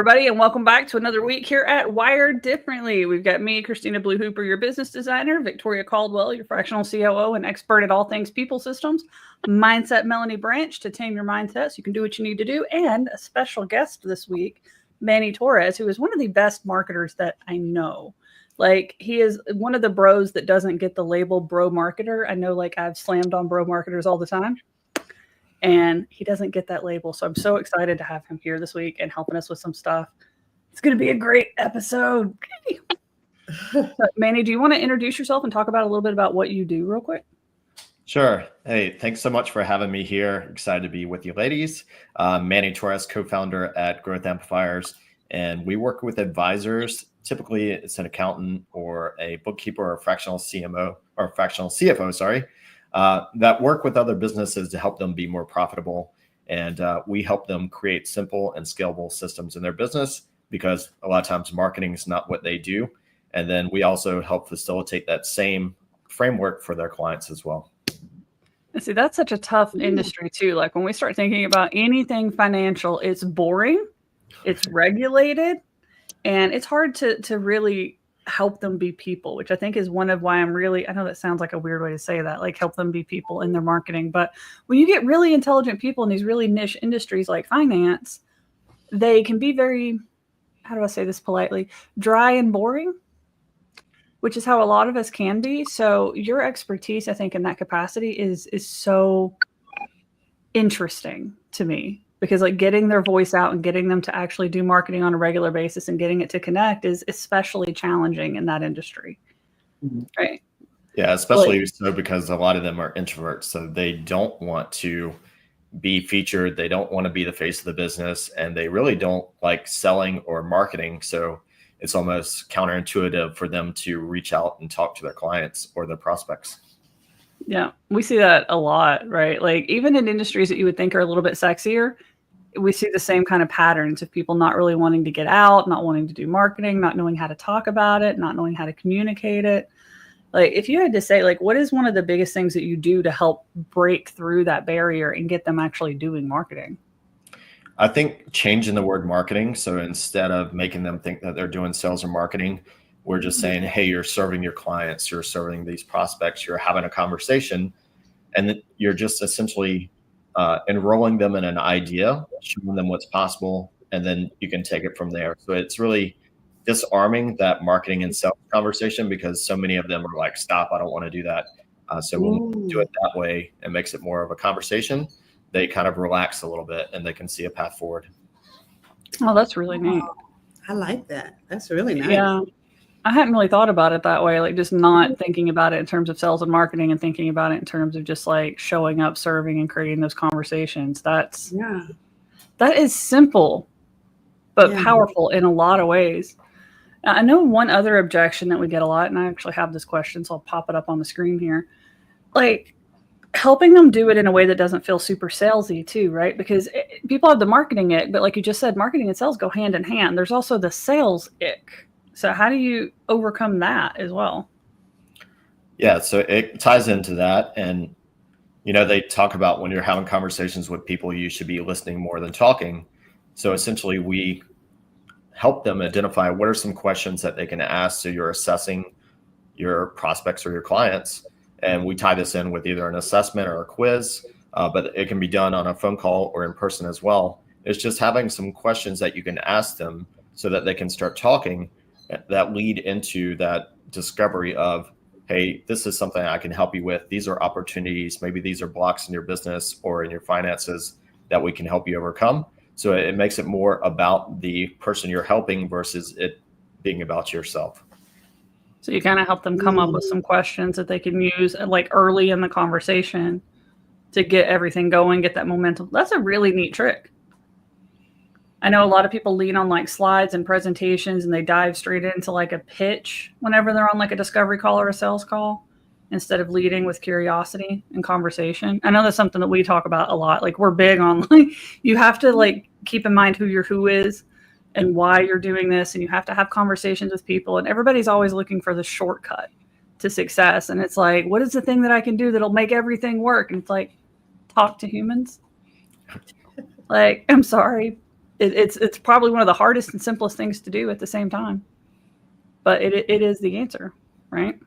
everybody, and welcome back to another week here at Wired Differently. We've got me, Christina Blue Hooper, your business designer, Victoria Caldwell, your fractional COO and expert at all things people systems, Mindset Melanie Branch to tame your mindset so you can do what you need to do, and a special guest this week, Manny Torres, who is one of the best marketers that I know. Like, he is one of the bros that doesn't get the label bro marketer. I know, like, I've slammed on bro marketers all the time. And he doesn't get that label. So I'm so excited to have him here this week and helping us with some stuff. It's going to be a great episode. Manny, do you want to introduce yourself and talk about a little bit about what you do real quick? Sure. Hey, thanks so much for having me here. Excited to be with you ladies. Manny Torres, co-founder at Growth Amplifiers. And we work with advisors. Typically, it's an accountant or a bookkeeper or a fractional CMO or fractional CFO, sorry. That work with other businesses to help them be more profitable. And we help them create simple and scalable systems in their business because a lot of times marketing is not what they do. And then we also help facilitate that same framework for their clients as well. See, that's such a tough industry too. Like when we start thinking about anything financial, it's boring, it's regulated, and it's hard to really help them be people, which I think is one of why I know that sounds like a weird way to say that, like help them be people in their marketing. But when you get really intelligent people in these really niche industries like finance, they can be very, how do I say this politely, dry and boring, which is how a lot of us can be. So your expertise, I think, in that capacity is so interesting to me. Because like getting their voice out and getting them to actually do marketing on a regular basis and getting it to connect is especially challenging in that industry. Right. Yeah, especially so because a lot of them are introverts. So they don't want to be featured. They don't want to be the face of the business. And they really don't like selling or marketing. So it's almost counterintuitive for them to reach out and talk to their clients or their prospects. Yeah, we see that a lot, right? Like even in industries that you would think are a little bit sexier, we see the same kind of patterns of people not really wanting to get out, not wanting to do marketing, not knowing how to talk about it, not knowing how to communicate it. Like if you had to say, like, what is one of the biggest things that you do to help break through that barrier and get them actually doing marketing? I think changing the word marketing. So instead of making them think that they're doing sales or marketing, we're just saying, hey, you're serving your clients, you're serving these prospects, you're having a conversation, and you're just essentially enrolling them in an idea, showing them what's possible, and then you can take it from there. So it's really disarming that marketing and sales conversation because so many of them are like, stop, I don't want to do that. So when we do it that way, it makes it more of a conversation. They kind of relax a little bit and they can see a path forward. Oh, that's really neat. I like that. That's really nice. Yeah. I hadn't really thought about it that way, like just not thinking about it in terms of sales and marketing and thinking about it in terms of just like showing up, serving, and creating those conversations. That is simple, but powerful in a lot of ways. I know one other objection that we get a lot, and I actually have this question, so I'll pop it up on the screen here. Like helping them do it in a way that doesn't feel super salesy too, right? Because people have the marketing ick, but like you just said, marketing and sales go hand in hand. There's also the sales ick. So how do you overcome that as well? Yeah, so it ties into that. And, you know, they talk about when you're having conversations with people, you should be listening more than talking. So essentially we help them identify what are some questions that they can ask. So you're assessing your prospects or your clients. And we tie this in with either an assessment or a quiz, but it can be done on a phone call or in person as well. It's just having some questions that you can ask them so that they can start talking that lead into that discovery of, hey, this is something I can help you with. These are opportunities. Maybe these are blocks in your business or in your finances that we can help you overcome. So it makes it more about the person you're helping versus it being about yourself. So you kind of help them come up with some questions that they can use like early in the conversation to get everything going, get that momentum. That's a really neat trick. I know a lot of people lean on like slides and presentations and they dive straight into like a pitch whenever they're on like a discovery call or a sales call instead of leading with curiosity and conversation. I know that's something that we talk about a lot. Like we're big on like, you have to like keep in mind who your who is and why you're doing this. And you have to have conversations with people and everybody's always looking for the shortcut to success. And it's like, what is the thing that I can do that'll make everything work? And it's like, talk to humans. Like, I'm sorry. It's probably one of the hardest and simplest things to do at the same time, but it is the answer, right?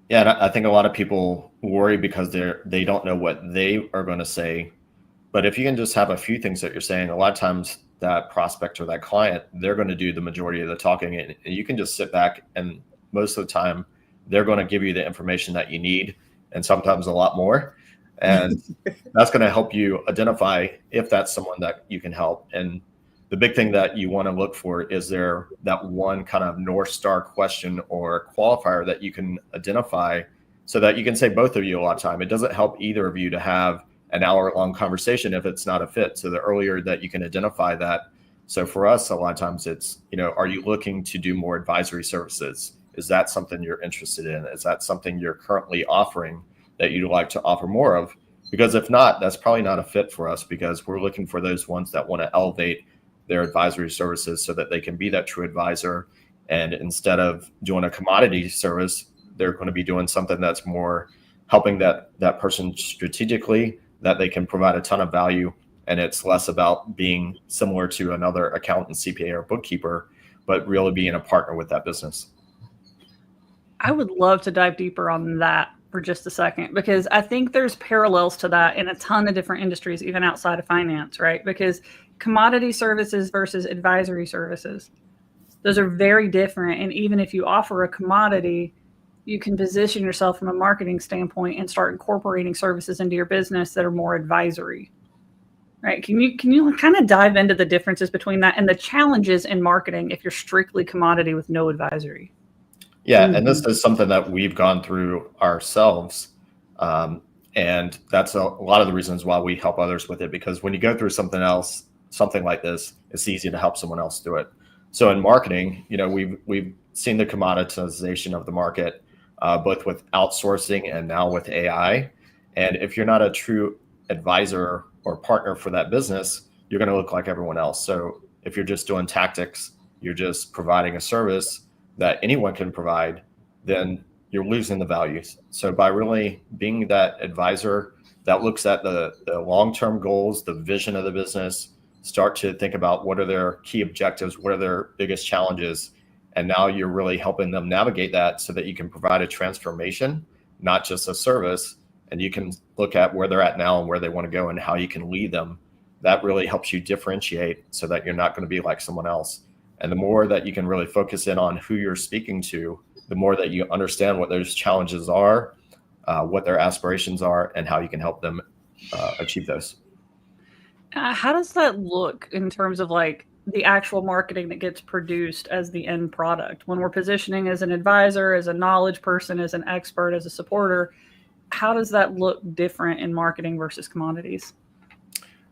Yeah, and I think a lot of people worry because they don't know what they are going to say. But if you can just have a few things that you're saying, a lot of times that prospect or that client, they're going to do the majority of the talking, and you can just sit back, and most of the time they're going to give you the information that you need, and sometimes a lot more. And that's going to help you identify if that's someone that you can help. And the big thing that you want to look for is there that one kind of North Star question or qualifier that you can identify so that you can say both of you a lot of time. It doesn't help either of you to have an hour-long conversation if it's not a fit. So the earlier that you can identify that. So for us, a lot of times it's, are you looking to do more advisory services? Is that something you're interested in? Is that something you're currently offering that you'd like to offer more of? Because if not, that's probably not a fit for us, because we're looking for those ones that want to elevate their advisory services so that they can be that true advisor. And instead of doing a commodity service, they're going to be doing something that's more helping that person strategically, that they can provide a ton of value. And it's less about being similar to another accountant, CPA, or bookkeeper, but really being a partner with that business. I would love to dive deeper on that for just a second, because I think there's parallels to that in a ton of different industries, even outside of finance, right? Because commodity services versus advisory services, those are very different. And even if you offer a commodity, you can position yourself from a marketing standpoint and start incorporating services into your business that are more advisory, right? Can you kind of dive into the differences between that and the challenges in marketing if you're strictly commodity with no advisory? Yeah, and this is something that we've gone through ourselves. And that's a lot of the reasons why we help others with it, because when you go through something like this, it's easy to help someone else do it. So in marketing, we've seen the commoditization of the market, both with outsourcing and now with AI. And if you're not a true advisor or partner for that business, you're going to look like everyone else. So if you're just doing tactics, you're just providing a service that anyone can provide, then you're losing the values. So by really being that advisor that looks at the long-term goals, the vision of the business, start to think about what are their key objectives, what are their biggest challenges, and now you're really helping them navigate that so that you can provide a transformation, not just a service, and you can look at where they're at now and where they want to go and how you can lead them. That really helps you differentiate so that you're not going to be like someone else. And the more that you can really focus in on who you're speaking to, the more that you understand what those challenges are, what their aspirations are, and how you can help them achieve those. How does that look in terms of like the actual marketing that gets produced as the end product? When we're positioning as an advisor, as a knowledge person, as an expert, as a supporter, how does that look different in marketing versus commodities?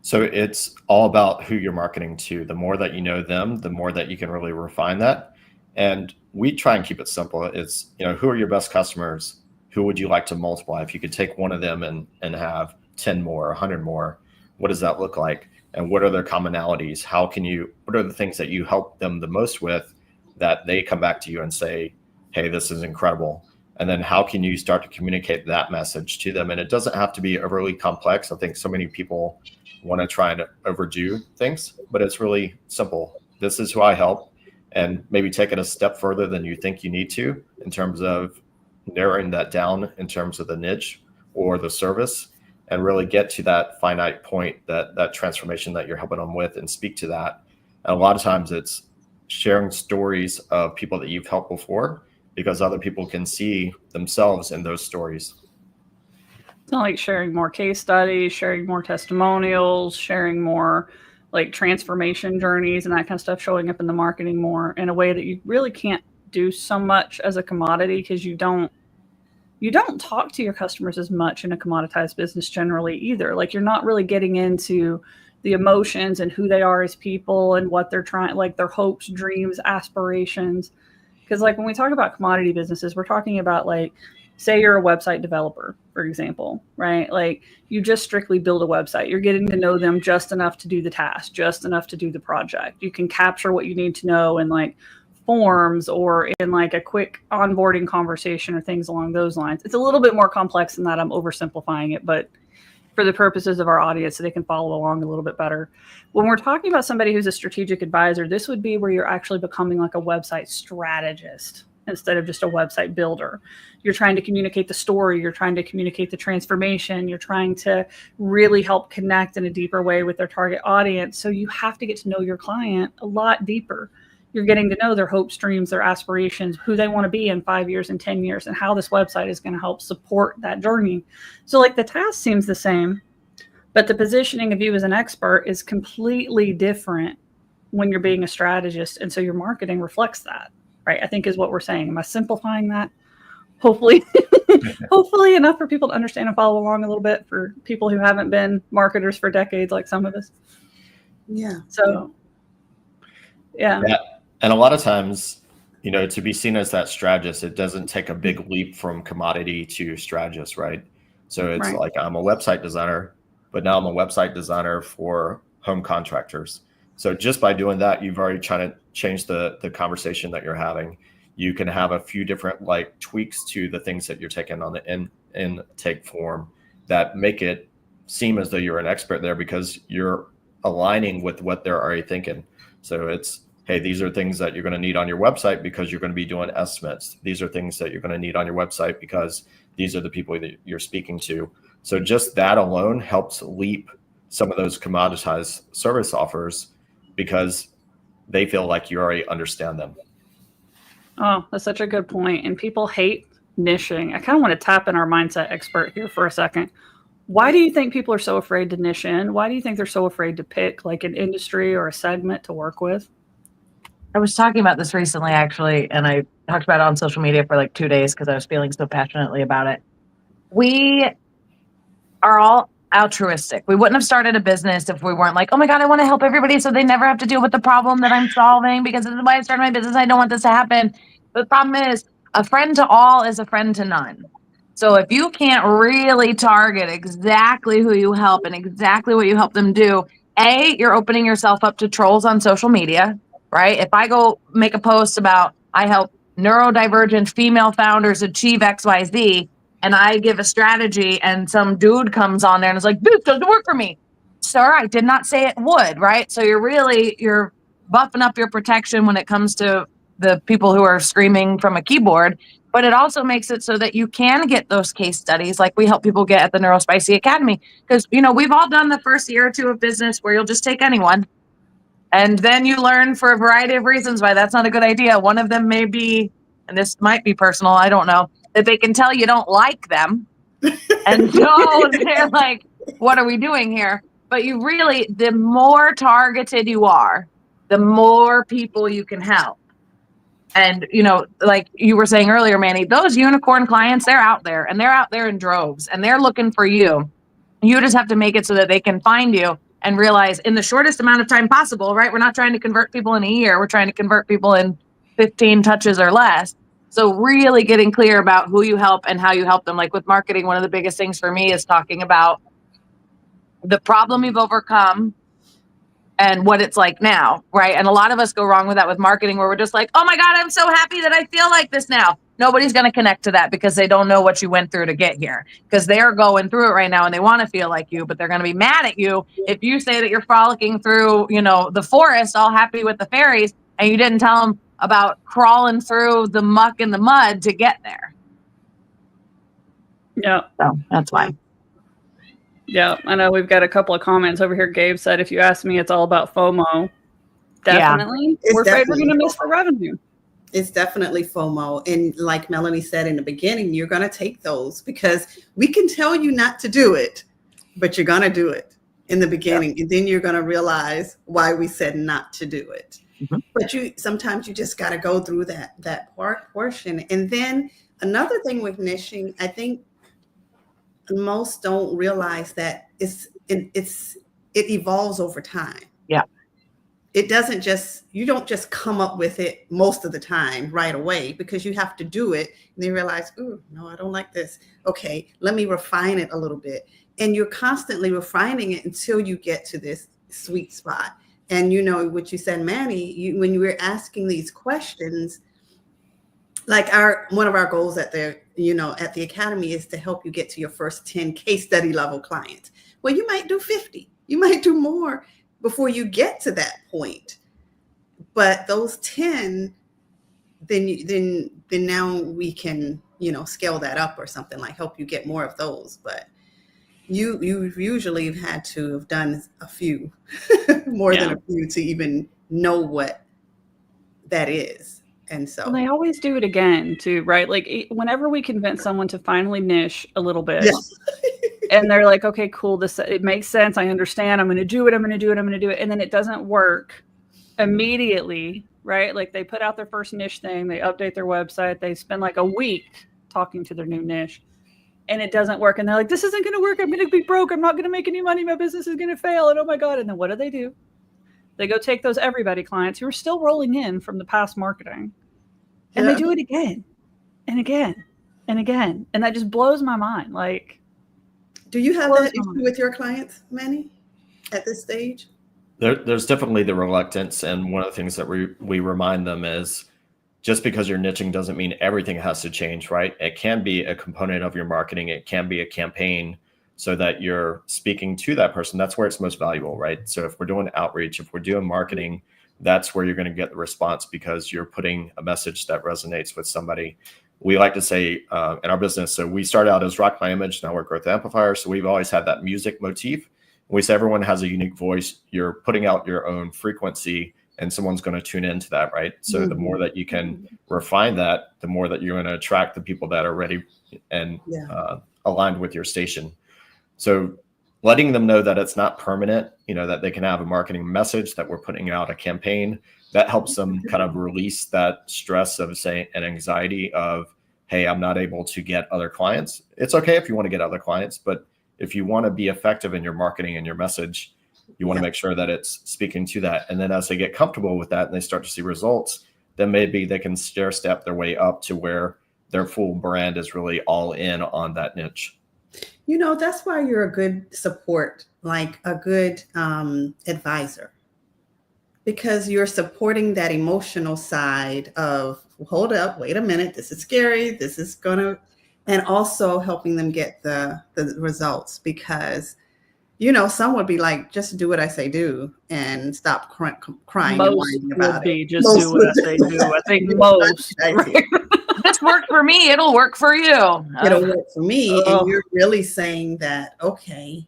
So it's all about who you're marketing to. The more that you know them, the more that you can really refine that. And we try and keep it simple. It's, who are your best customers? Who would you like to multiply? If you could take one of them and have 10 more, 100 more, what does that look like? And what are their commonalities? What are the things that you help them the most with that they come back to you and say, hey, this is incredible? And then how can you start to communicate that message to them? And it doesn't have to be overly complex. I think so many people want to try and overdo things, but it's really simple. This is who I help, and maybe take it a step further than you think you need to in terms of narrowing that down in terms of the niche or the service, and really get to that finite point, that transformation that you're helping them with, and speak to that. And a lot of times it's sharing stories of people that you've helped before, because other people can see themselves in those stories. It's not like sharing more case studies, sharing more testimonials, sharing more like transformation journeys and that kind of stuff, showing up in the marketing more in a way that you really can't do so much as a commodity, because you don't talk to your customers as much in a commoditized business generally either. Like, you're not really getting into the emotions and who they are as people and what they're trying, like their hopes, dreams, aspirations. Because like when we talk about commodity businesses, we're talking about like, say you're a website developer, for example, right? Like you just strictly build a website. You're getting to know them just enough to do the task, just enough to do the project. You can capture what you need to know in like forms or in like a quick onboarding conversation or things along those lines. It's a little bit more complex than that. I'm oversimplifying it, but for the purposes of our audience so they can follow along a little bit better. When we're talking about somebody who's a strategic advisor, this would be where you're actually becoming like a website strategist instead of just a website builder. You're trying to communicate the story. You're trying to communicate the transformation. You're trying to really help connect in a deeper way with their target audience. So you have to get to know your client a lot deeper. You're getting to know their hopes, dreams, their aspirations, who they want to be in 5 years and 10 years, and how this website is going to help support that journey. So like the task seems the same, but the positioning of you as an expert is completely different when you're being a strategist. And so your marketing reflects that, right? I think is what we're saying. Am I simplifying that? Hopefully, hopefully enough for people to understand and follow along a little bit for people who haven't been marketers for decades like some of us. Yeah. So, yeah. And a lot of times, you know, to be seen as that strategist, it doesn't take a big leap from commodity to strategist, right? So it's like I'm a website designer, but now I'm a website designer for home contractors. So just by doing that, you've already trying to change the conversation that you're having. You can have a few different like tweaks to the things that you're taking on the intake form that make it seem as though you're an expert there because you're aligning with what they're already thinking. So it's, hey, these are things that you're going to need on your website because you're going to be doing estimates. These are things that you're going to need on your website because these are the people that you're speaking to. So just that alone helps leap some of those commoditized service offers because they feel like you already understand them. Oh, that's such a good point. And people hate niching. I kind of want to tap in our mindset expert here for a second. Why do you think people are so afraid to niche in? Why do you think they're so afraid to pick like an industry or a segment to work with? I was talking about this recently, actually, and I talked about it on social media for like 2 days because I was feeling so passionately about it. We are all altruistic. We wouldn't have started a business if we weren't like, oh my God, I want to help everybody so they never have to deal with the problem that I'm solving because this is why I started my business. I don't want this to happen. But the problem is a friend to all is a friend to none. So if you can't really target exactly who you help and exactly what you help them do, you're opening yourself up to trolls on social media. Right? If I go make a post about I help neurodivergent female founders achieve XYZ, and I give a strategy and some dude comes on there and is like, this doesn't work for me. Sir, I did not say it would, right? So you're buffing up your protection when it comes to the people who are screaming from a keyboard, but it also makes it so that you can get those case studies like we help people get at the Neuro-Spicy Academy. Because, you know, we've all done the first year or two of business where you'll just take anyone. And then you learn for a variety of reasons why that's not a good idea. One of them may be, and this might be personal, I don't know, that they can tell you don't like them. And so they're like, what are we doing here? But you really, the more targeted you are, the more people you can help. And, you know, like you were saying earlier, Manny, those unicorn clients, they're out there and they're out there in droves and they're looking for you. You just have to make it so that they can find you and realize in the shortest amount of time possible, right? We're not trying to convert people in a year. We're trying to convert people in 15 touches or less. So really getting clear about who you help and how you help them. Like with marketing, one of the biggest things for me is talking about the problem you've overcome and what it's like now, right? And a lot of us go wrong with that with marketing where we're just like, oh my God, I'm so happy that I feel like this now. Nobody's going to connect to that because they don't know what you went through to get here because they're going through it right now and they want to feel like you, but they're going to be mad at you if you say that you're frolicking through, you know, the forest all happy with the fairies and you didn't tell them about crawling through the muck and the mud to get there. Yeah. So that's why. Yeah, I know we've got a couple of comments over here. Gabe said, if you ask me, it's all about FOMO. Definitely. Yeah. We're afraid we're going to miss the revenue. It's definitely FOMO. And like Melanie said in the beginning, you're going to take those because we can tell you not to do it, but you're going to do it in the beginning. Yeah. And then you're going to realize why we said not to do it. Mm-hmm. But sometimes you just got to go through that portion. And then another thing with niching, I think most don't realize that it evolves over time. Yeah. It doesn't you don't just come up with it most of the time right away because you have to do it and then realize, oh, no, I don't like this. Okay, let me refine it a little bit. And you're constantly refining it until you get to this sweet spot. And you know what you said, Manny, when you were asking these questions, like one of our goals at the Academy is to help you get to your first 10 case study level clients. Well, you might do 50. You might do more before you get to that point. But those 10, then now we can, scale that up or something, like help you get more of those. But you usually have had to have done a few, more than a few, to even know what that is. And so they always do it again too, right? Like whenever we convince someone to finally niche a little bit, and they're like, okay, cool, it makes sense, I understand, I'm going to do it, and then it doesn't work immediately, right? Like they put out their first niche thing, they update their website, they spend like a week talking to their new niche, and it doesn't work, and they're like, this isn't going to work, I'm going to be broke, I'm not going to make any money, my business is going to fail, and oh my god. And then what do? They go take those everybody clients who are still rolling in from the past marketing, and they do it again and again and again, and that just blows my mind. Like, do you have that issue with your clients, Manny, at this stage? There's definitely the reluctance, and one of the things that we remind them is, just because you're niching doesn't mean everything has to change, right? It can be a component of your marketing. It can be a campaign, so that you're speaking to that person. That's where it's most valuable, right? So if we're doing outreach, if we're doing marketing, that's where you're going to get the response, because you're putting a message that resonates with somebody. We like to say in our business, so we started out as Rock My Image, now we're Growth Amplifiers. So we've always had that music motif. We say everyone has a unique voice. You're putting out your own frequency, and someone's going to tune into that, right? So the more that you can refine that, the more that you're going to attract the people that are ready and aligned with your station. So letting them know that it's not permanent, that they can have a marketing message, that we're putting out a campaign, that helps them kind of release that stress of saying, and anxiety of, hey, I'm not able to get other clients. It's okay if you want to get other clients, but if you want to be effective in your marketing and your message, you want to make sure that it's speaking to that. And then as they get comfortable with that and they start to see results, then maybe they can stair step their way up to where their full brand is really all in on that niche. That's why you're a good support, like a good advisor, because you're supporting that emotional side of, hold up, wait a minute, this is scary, this is gonna, and also helping them get the results, because some would be like, just do what I say do and stop crying and whining about it. Just do what I say do. I think most. This worked for me, it'll work for you. It'll work for me. And you're really saying that, okay,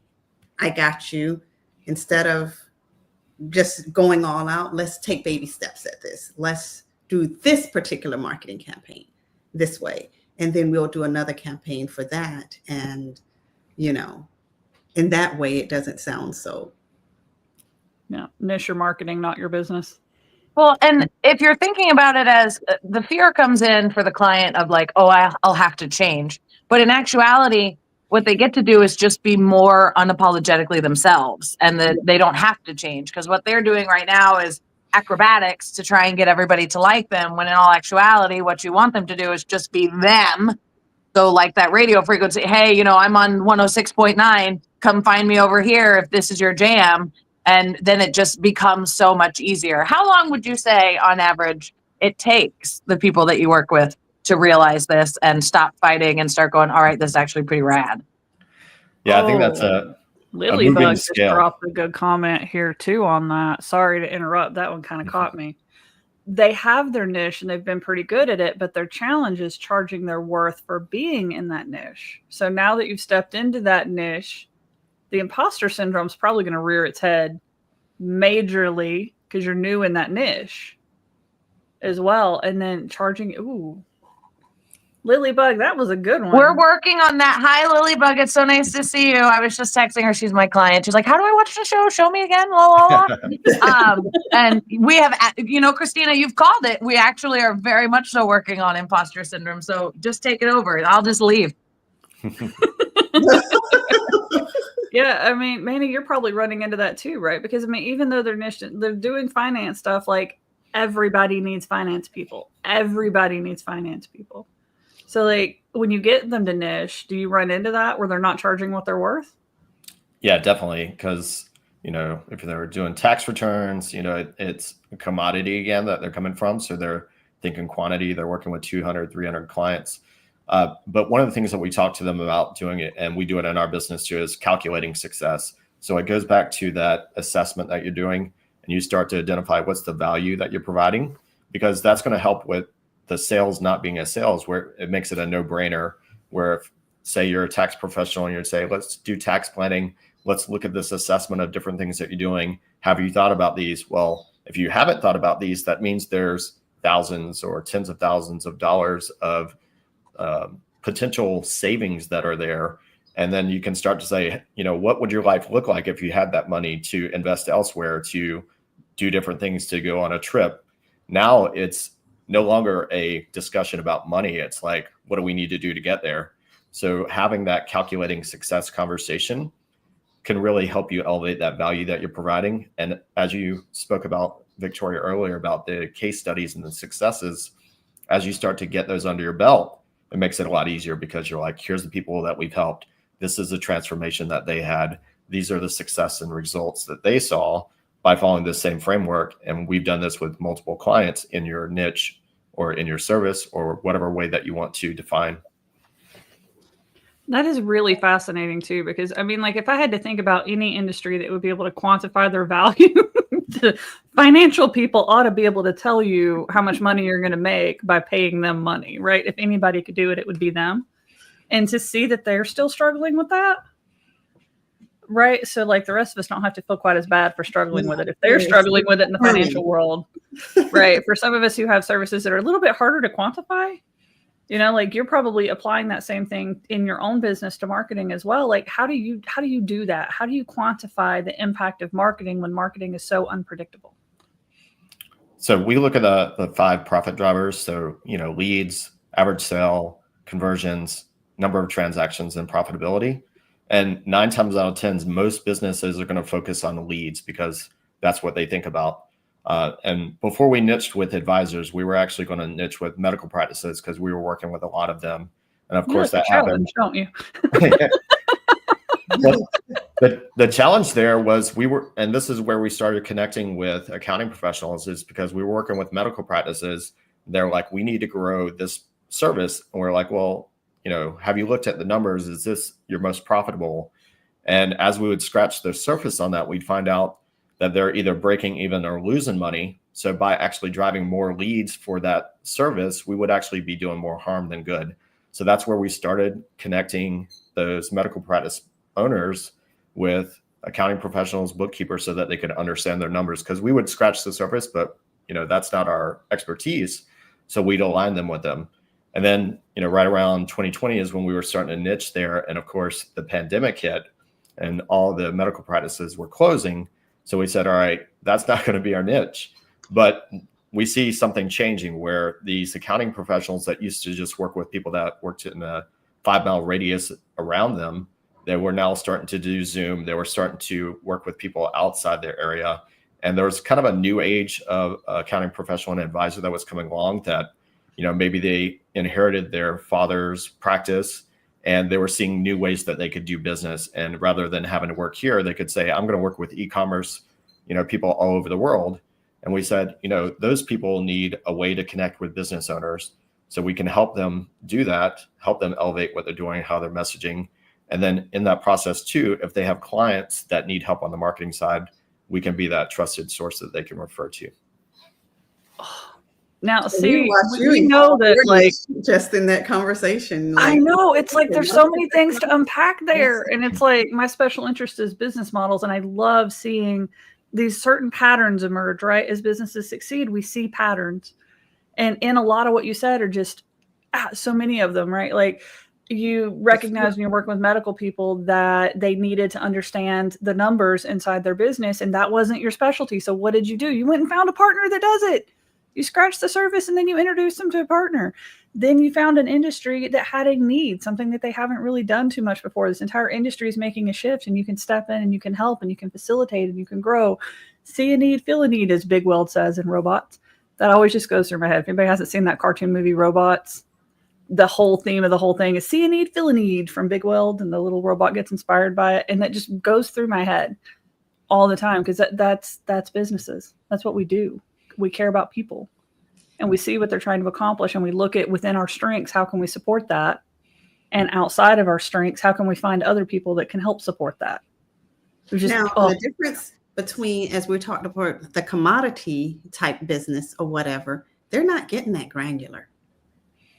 I got you. Instead of just going all out, let's take baby steps at this. Let's do this particular marketing campaign this way. And then we'll do another campaign for that. And, in that way, it doesn't sound so. Yeah. Niche your marketing, not your business. Well, and if you're thinking about it as the fear comes in for the client of like, oh, I'll have to change. But in actuality, what they get to do is just be more unapologetically themselves, and that they don't have to change, because what they're doing right now is acrobatics to try and get everybody to like them, when in all actuality, what you want them to do is just be them. So like that radio frequency, hey, I'm on 106.9, come find me over here if this is your jam. And then it just becomes so much easier. How long would you say on average it takes the people that you work with to realize this and stop fighting and start going, all right, this is actually pretty rad? Yeah, I think that's a Lilybug just dropped a good comment here too on that. Sorry to interrupt. That one kind of caught me. They have their niche and they've been pretty good at it, but their challenge is charging their worth for being in that niche. So now that you've stepped into that niche, the imposter syndrome is probably going to rear its head majorly, because you're new in that niche as well. And then charging, Lilybug, that was a good one. We're working on that. Hi, Lilybug. It's so nice to see you. I was just texting her. She's my client. She's like, how do I watch the show? Show me again. La, la, la. And we have, Christina, you've called it. We actually are very much so working on imposter syndrome. So just take it over. I'll just leave. Yeah, I mean, Manny, you're probably running into that too, right? Because even though they're doing finance stuff, like everybody needs finance people. Everybody needs finance people. So like when you get them to niche, do you run into that where they're not charging what they're worth? Yeah, definitely. Because, if they're doing tax returns, it's a commodity again that they're coming from. So they're thinking quantity. They're working with 200, 300 clients. But one of the things that we talk to them about doing it, and we do it in our business too, is calculating success. So it goes back to that assessment that you're doing, and you start to identify what's the value that you're providing, because that's going to help with the sales not being a sales, where it makes it a no-brainer. Where if, say, you're a tax professional and you'd say, let's do tax planning, let's look at this assessment of different things that you're doing. Have you thought about these? Well, if you haven't thought about these, that means there's thousands or tens of thousands of dollars of potential savings that are there. And then you can start to say, what would your life look like if you had that money to invest elsewhere, to do different things, to go on a trip? Now it's no longer a discussion about money. It's like, what do we need to do to get there? So having that calculating success conversation can really help you elevate that value that you're providing. And as you spoke about, Victoria, earlier about the case studies and the successes, as you start to get those under your belt, it makes it a lot easier, because you're like, here's the people that we've helped. This is the transformation that they had. These are the success and results that they saw by following the same framework. And we've done this with multiple clients in your niche or in your service or whatever way that you want to define. That is really fascinating too, because I mean, like if I had to think about any industry that would be able to quantify their value, financial people ought to be able to tell you how much money you're going to make by paying them money, right? If anybody could do it, it would be them. And to see that they're still struggling with that, right? So like the rest of us don't have to feel quite as bad for struggling with it. If they're struggling with it in the financial world, right? For some of us who have services that are a little bit harder to quantify, like you're probably applying that same thing in your own business to marketing as well. Like, how do you do that? How do you quantify the impact of marketing when marketing is so unpredictable? So we look at the 5 profit drivers. So, leads, average sale, conversions, number of transactions, and profitability. And 9 times out of 10, most businesses are going to focus on the leads because that's what they think about. And before we niched with advisors, we were actually going to niche with medical practices because we were working with a lot of them. And of course that happened. Don't you? But the challenge there was and this is where we started connecting with accounting professionals, is because we were working with medical practices. They're like, we need to grow this service. And we're like, well, have you looked at the numbers? Is this your most profitable? And as we would scratch the surface on that, we'd find out that they're either breaking even or losing money. So by actually driving more leads for that service, we would actually be doing more harm than good. So that's where we started connecting those medical practice owners with accounting professionals, bookkeepers, so that they could understand their numbers. Because we would scratch the surface, but that's not our expertise. So we'd align them with them. And then, right around 2020 is when we were starting to niche there. And of course, the pandemic hit and all the medical practices were closing. So we said, all right, that's not going to be our niche. But we see something changing where these accounting professionals that used to just work with people that worked in a 5-mile radius around them, they were now starting to do Zoom. They were starting to work with people outside their area. And there was kind of a new age of accounting professional and advisor that was coming along that, maybe they inherited their father's practice and they were seeing new ways that they could do business. And rather than having to work here, they could say, I'm going to work with e-commerce, people all over the world. And we said, those people need a way to connect with business owners. So we can help them do that, help them elevate what they're doing, how they're messaging. And then in that process too, if they have clients that need help on the marketing side, we can be that trusted source that they can refer to. Now, see, we know that, like, just in that conversation. I know it's like there's so many things to unpack there. And it's like my special interest is business models. And I love seeing these certain patterns emerge, right? As businesses succeed, we see patterns. And in a lot of what you said are just so many of them, right? Like you recognize when you're working with medical people that they needed to understand the numbers inside their business. And that wasn't your specialty. So what did you do? You went and found a partner that does it. You scratched the surface and then you introduced them to a partner. Then you found an industry that had a need, something that they haven't really done too much before. This entire industry is making a shift and you can step in and you can help and you can facilitate and you can grow. See a need, feel a need, as Big Weld says in Robots. That always just goes through my head. If anybody hasn't seen that cartoon movie, Robots, the whole theme of the whole thing is see a need, feel a need from Big Weld, and the little robot gets inspired by it. And that just goes through my head all the time because that's businesses. That's what we do. We care about people. and we see what they're trying to accomplish, and we look at within our strengths, how can we support that? And outside of our strengths, how can we find other people that can help support that? The difference between, as we talked about, the commodity type business or whatever, they're not getting that granular.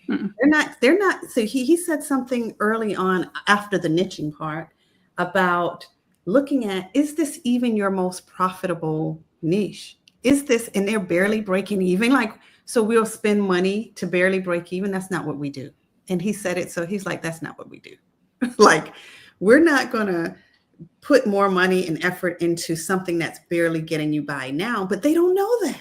They're not. So he said something early on after the niching part about looking at, is this even your most profitable niche? Is this, and they're barely breaking even? Like, so we'll spend money to barely break even. That's not what we do. And he said it. So he's like, that's not what we do. Like, we're not going to put more money and effort into something that's barely getting you by now, but they don't know that.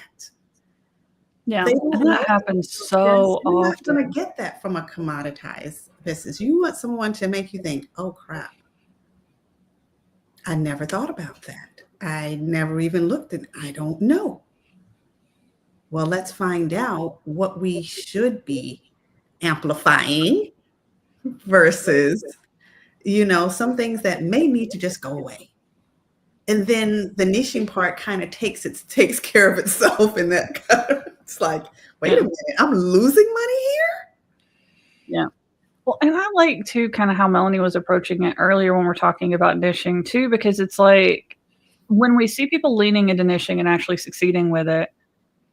Yeah, and that happens so often. You're not going to get that from a commoditized business. You want someone to make you think, oh, crap. I never thought about that. I never even looked at it. I don't know. Well, let's find out what we should be amplifying versus, some things that may need to just go away. And then the niching part kind of takes care of itself in that kind of, it's like, wait a minute, I'm losing money here? Yeah. Well, and I like too kind of how Melanie was approaching it earlier when we're talking about niching too, because it's like when we see people leaning into niching and actually succeeding with it,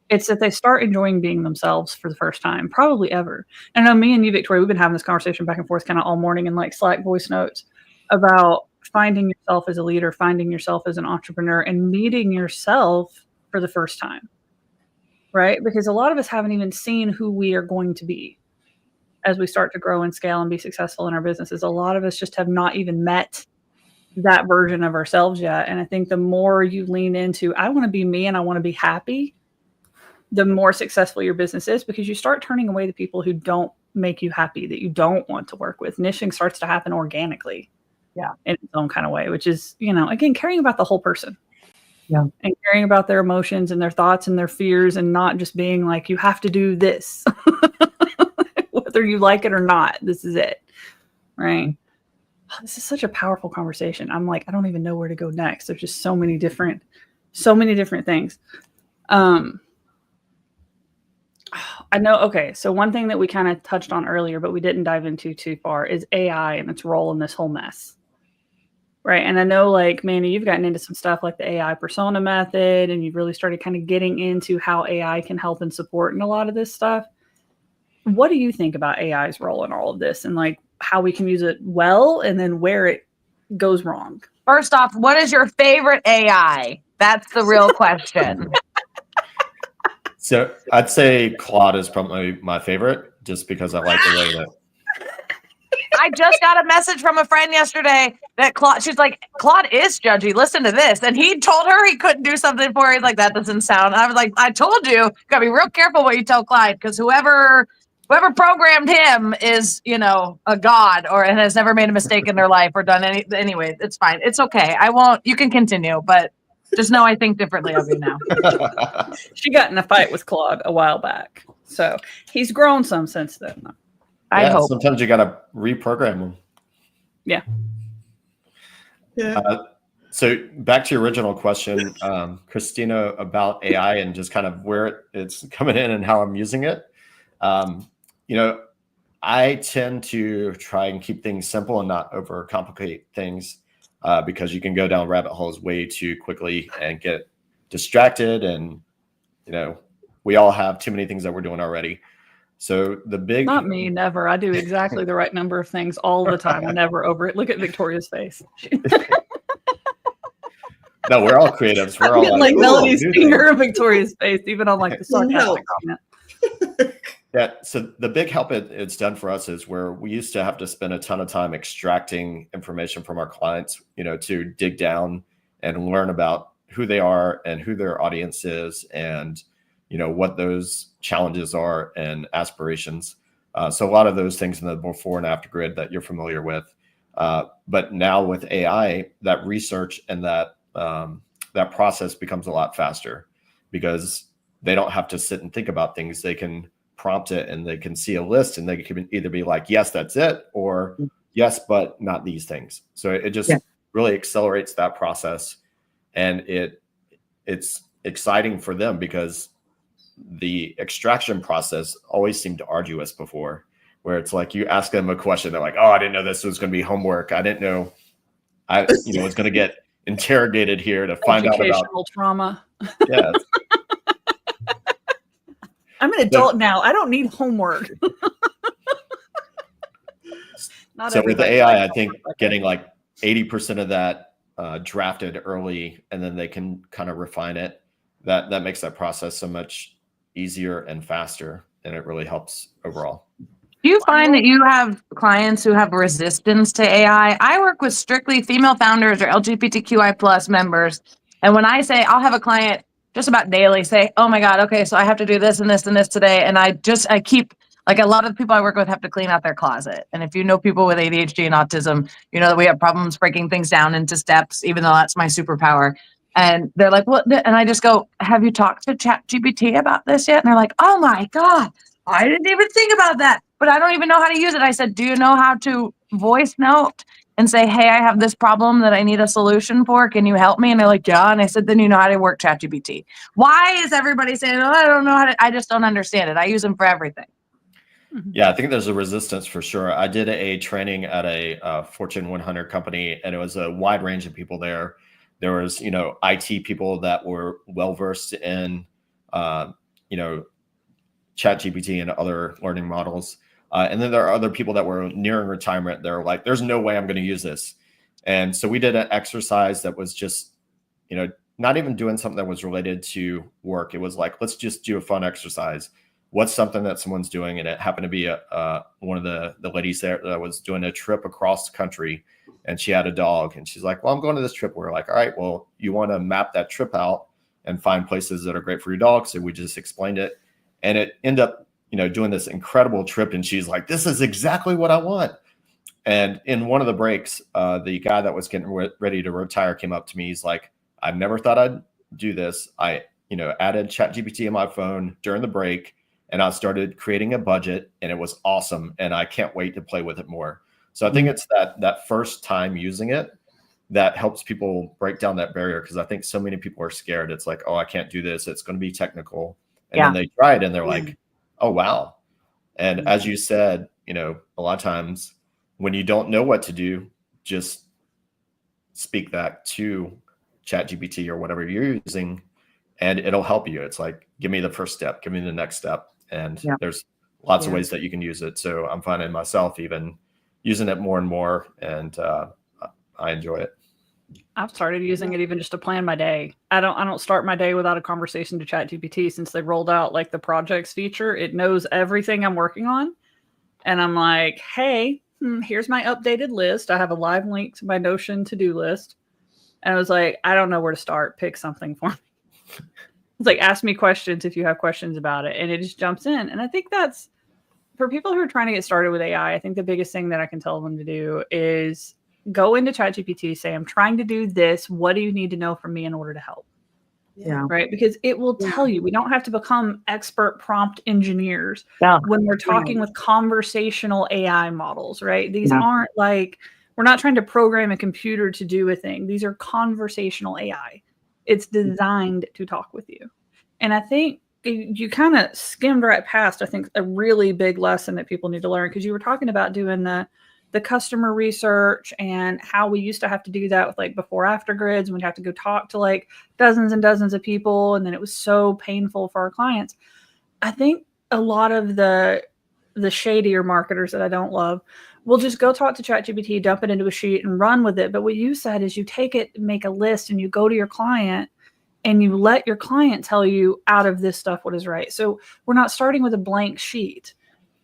it's that they start enjoying being themselves for the first time, probably ever. And I know me and you, Victoria, we've been having this conversation back and forth kind of all morning in like Slack voice notes about finding yourself as a leader, finding yourself as an entrepreneur, and meeting yourself for the first time, right? Because a lot of us haven't even seen who we are going to be as we start to grow and scale and be successful in our businesses. A lot of us just have not even met that version of ourselves yet. And I think the more you lean into, I want to be me and I want to be happy, the more successful your business is, because you start turning away the people who don't make you happy, that you don't want to work with. Niching starts to happen organically. Yeah. In its own kind of way, which is, again, caring about the whole person. Yeah. And caring about their emotions and their thoughts and their fears, and not just being like, you have to do this, whether you like it or not. This is it. Right. This is such a powerful conversation. I'm like, I don't even know where to go next. There's just so many different things. I know. Okay. So one thing that we kind of touched on earlier, but we didn't dive into too far, is AI and its role in this whole mess. Right. And I know, like, Manny, you've gotten into some stuff like the AI persona method, and you've really started kind of getting into how AI can help and support in a lot of this stuff. What do you think about AI's role in all of this, and like how we can use it well, and then where it goes wrong? First off, what is your favorite AI? That's the real question. So I'd say Claude is probably my favorite, just because I like the way that. I just got a message from a friend yesterday that Claude, she's like, Claude is judgy. Listen to this. And he told her he couldn't do something for her. He's like, that doesn't sound. And I was like, I told you, gotta be real careful what you tell Clyde, because whoever programmed him is, a god, and has never made a mistake in their life or done anyway, it's fine. It's okay. You can continue, but just know I think differently of you now. She got in a fight with Claude a while back, so he's grown some since then. I hope. Sometimes you got to reprogram them. Yeah. So back to your original question, Christina, about AI and just kind of where it's coming in and how I'm using it. I tend to try and keep things simple and not overcomplicate things, because you can go down rabbit holes way too quickly and get distracted. And, we all have too many things that we're doing already. So not me, never. I do exactly the right number of things all the time. I never over it. Look at Victoria's face. No, we're all creatives. We're all like Melanie's finger in Victoria's face, even on like the sarcastic comment. Yeah. So the big help it's done for us is where we used to have to spend a ton of time extracting information from our clients, to dig down and learn about who they are and who their audience is, and what those challenges are and aspirations. So a lot of those things in the before and after grid that you're familiar with. But now with AI, that research and that process becomes a lot faster, because they don't have to sit and think about things. They can prompt it and they can see a list, and they can either be like, yes, that's it, or yes, but not these things. So it just really accelerates that process. And it's exciting for them, because the extraction process always seemed arduous before, where it's like you ask them a question, they're like, oh, I didn't know this was going to be homework. I didn't know I was going to get interrogated here to find out about educational trauma. Yeah. I'm an adult now. I don't need homework. So with the AI, I think getting like 80% of that drafted early, and then they can kind of refine it. That makes that process so much easier and faster, and it really helps overall. Do you find that you have clients who have resistance to AI? I work with strictly female founders or LGBTQI plus members. And when I say I'll have a client just about daily say, oh my God, okay, so I have to do this and this and this today. And I keep, like a lot of the people I work with have to clean out their closet. And if you know people with ADHD and autism, you know that we have problems breaking things down into steps, even though that's my superpower. And they're like, what? And I just go, have you talked to ChatGPT about this yet? And they're like, oh my God, I didn't even think about that, but I don't even know how to use it. I said, do you know how to voice note and say, hey, I have this problem that I need a solution for. Can you help me? And they're like, yeah. And I said, then you know how to work ChatGPT. Why is everybody saying, oh, I don't know how to, I just don't understand it. I use them for everything. Yeah, I think there's a resistance for sure. I did a training at a Fortune 100 company, and it was a wide range of people there. There was, IT people that were well-versed in, ChatGPT and other learning models. And then there are other people that were nearing retirement. They're like, there's no way I'm going to use this. And so we did an exercise that was just, not even doing something that was related to work. It was like, let's just do a fun exercise. What's something that someone's doing? And it happened to be one of the ladies there that was doing a trip across the country, and she had a dog. And she's like, well, I'm going to this trip. We're like, all right, well, you want to map that trip out and find places that are great for your dog. So we just explained it. And it ended up, doing this incredible trip. And she's like, this is exactly what I want. And in one of the breaks, the guy that was getting ready to retire came up to me. He's like, I never thought I'd do this. I, added ChatGPT in my phone during the break, and I started creating a budget, and it was awesome. And I can't wait to play with it more. So I think it's that first time using it that helps people break down that barrier. Because I think so many people are scared. It's like, oh, I can't do this. It's going to be technical. And then they try it and they're like, oh, wow. And as you said, a lot of times when you don't know what to do, just speak that to ChatGPT or whatever you're using, and it'll help you. It's like, give me the first step, give me the next step. And there's lots of ways that you can use it. So I'm finding myself even using it more and more, and I enjoy it. I've started using it even just to plan my day. I don't start my day without a conversation to ChatGPT. Since they rolled out like the projects feature, it knows everything I'm working on. And I'm like, hey, here's my updated list. I have a live link to my Notion to-do list. And I was like, I don't know where to start. Pick something for me. It's like, ask me questions if you have questions about it. And it just jumps in. And I think that's, for people who are trying to get started with AI, I think the biggest thing that I can tell them to do is go into ChatGPT, say, I'm trying to do this. What do you need to know from me in order to help? Yeah. Right. Because it will tell you. We don't have to become expert prompt engineers when we're talking with conversational AI models, right? These aren't like, we're not trying to program a computer to do a thing. These are conversational AI. It's designed to talk with you. And I think you kind of skimmed right past, I think, a really big lesson that people need to learn, because you were talking about doing the customer research and how we used to have to do that with like before after grids, and we'd have to go talk to like dozens and dozens of people. And then it was so painful for our clients. I think a lot of the shadier marketers that I don't love will just go talk to ChatGPT, dump it into a sheet and run with it. But what you said is you take it, make a list, and you go to your client and you let your client tell you out of this stuff what is right. So we're not starting with a blank sheet.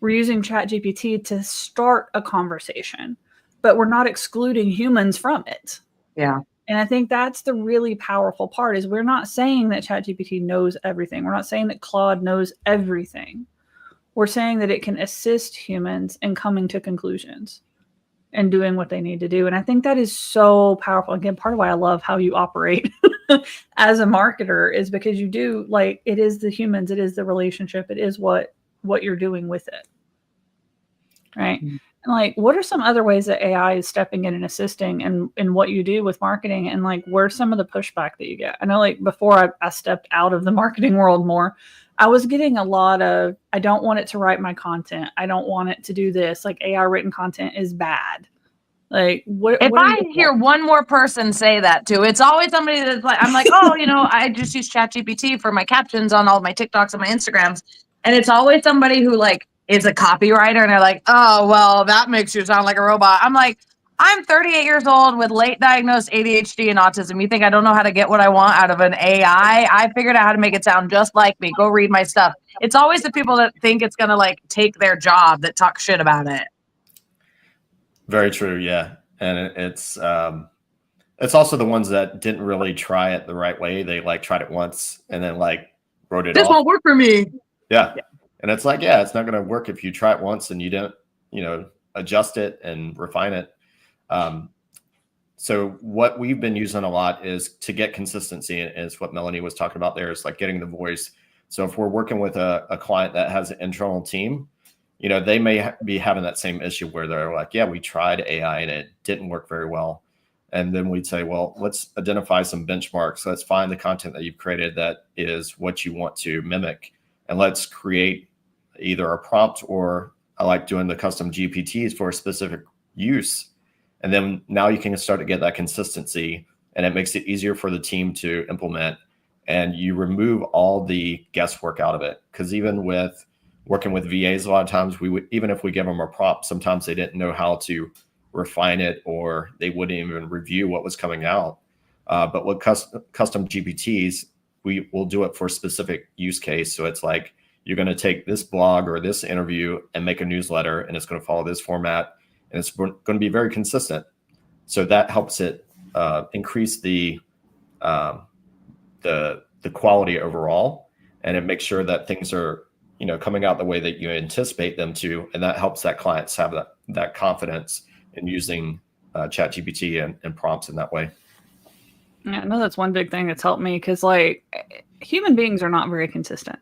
We're using ChatGPT to start a conversation, but we're not excluding humans from it. Yeah. And I think that's the really powerful part, is we're not saying that ChatGPT knows everything. We're not saying that Claude knows everything. We're saying that it can assist humans in coming to conclusions and doing what they need to do. And I think that is so powerful. Again, part of why I love how you operate as a marketer is because you do, like, it is the humans, it is the relationship, it is what you're doing with it. Right. Mm-hmm. And like, what are some other ways that AI is stepping in and assisting in what you do with marketing? And like, where's some of the pushback that you get? I know like before I stepped out of the marketing world more, I was getting a lot of, I don't want it to write my content. I don't want it to do this. Like AI written content is bad. Like if I hear one more person say that too, it's always somebody that's like, I'm like, oh, I just use ChatGPT for my captions on all my TikToks and my Instagrams. And it's always somebody who like is a copywriter and they're like, oh, well, that makes you sound like a robot. I'm like, I'm 38 years old with late diagnosed ADHD and autism. You think I don't know how to get what I want out of an AI? I figured out how to make it sound just like me. Go read my stuff. It's always the people that think it's going to like take their job that talk shit about it. Very true. Yeah. And it's also the ones that didn't really try it the right way. They like tried it once and then like wrote it off. This won't work for me. Yeah. And it's like, yeah, it's not going to work if you try it once and you don't, adjust it and refine it. So what we've been using a lot is to get consistency, is what Melanie was talking about there, is like getting the voice. So if we're working with a client that has an internal team, they may be having that same issue where they're like, yeah, we tried AI and it didn't work very well. And then we'd say, well, let's identify some benchmarks. Let's find the content that you've created that is what you want to mimic. And let's create either a prompt, or I like doing the custom GPTs for a specific use. And then now you can start to get that consistency, and it makes it easier for the team to implement. And you remove all the guesswork out of it. Because even with working with VAs, a lot of times even if we give them a prompt, sometimes they didn't know how to refine it, or they wouldn't even review what was coming out. But with custom GPTs, we will do it for a specific use case. So it's like, you're going to take this blog or this interview and make a newsletter, and it's going to follow this format, and it's going to be very consistent. So that helps it increase the quality overall, and it makes sure that things are coming out the way that you anticipate them to, and that helps that clients have that confidence in using ChatGPT and prompts in that way. Yeah, I know that's one big thing that's helped me, because like human beings are not very consistent,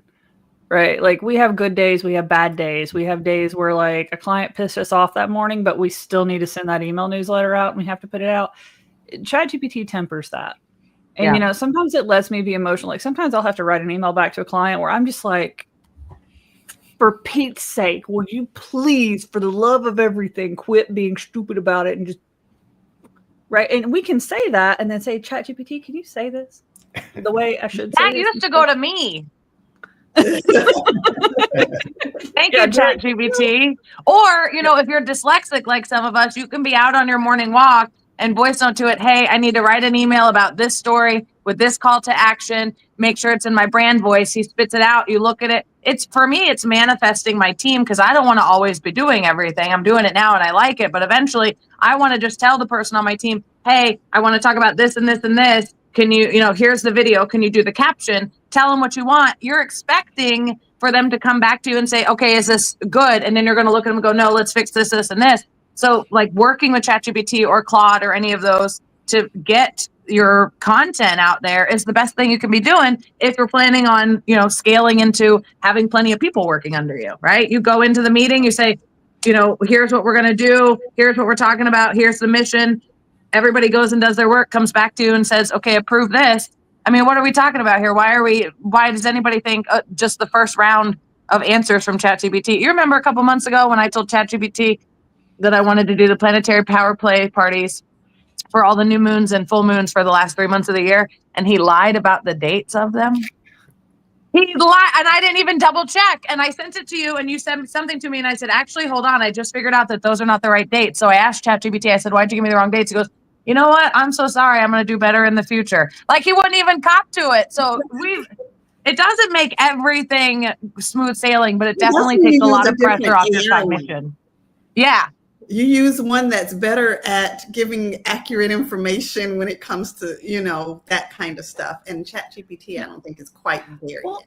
right? Like we have good days, we have bad days. We have days where like a client pissed us off that morning, but we still need to send that email newsletter out and we have to put it out. ChatGPT tempers that. And sometimes it lets me be emotional. Like sometimes I'll have to write an email back to a client where I'm just like, for Pete's sake, would you please, for the love of everything, quit being stupid about it and just, right? And we can say that and then say, ChatGPT, can you say this the way I should say that this? Used to go to me. Thank you, ChatGPT. Or, if you're dyslexic like some of us, you can be out on your morning walk and voice note to it, hey, I need to write an email about this story with this call to action. Make sure it's in my brand voice. He spits it out. You look at it. For me, it's manifesting my team, because I don't want to always be doing everything. I'm doing it now and I like it. But eventually I want to just tell the person on my team, hey, I want to talk about this and this and this. Can you, here's the video. Can you do the caption? Tell them what you want. You're expecting for them to come back to you and say, okay, is this good? And then you're going to look at them and go, no, let's fix this, this, and this. So like working with ChatGPT or Claude or any of those to get your content out there is the best thing you can be doing if you're planning on, scaling into having plenty of people working under you, right? You go into the meeting, you say, here's what we're going to do. Here's what we're talking about. Here's the mission. Everybody goes and does their work, comes back to you and says, okay, approve this. I mean, what are we talking about here? Why does anybody think just the first round of answers from ChatGPT? You remember a couple months ago when I told ChatGPT that I wanted to do the planetary power play parties for all the new moons and full moons for the last 3 months of the year, and he lied about the dates of them? He lied, and I didn't even double check. And I sent it to you, and you sent something to me, and I said, actually, hold on. I just figured out that those are not the right dates. So I asked ChatGPT, I said, why'd you give me the wrong dates? He goes, you know what? I'm so sorry. I'm going to do better in the future. Like he wouldn't even cop to it. So it doesn't make everything smooth sailing, but it definitely takes a lot of pressure off your cognition. Yeah. You use one that's better at giving accurate information when it comes to, that kind of stuff. And ChatGPT, I don't think is quite there yet.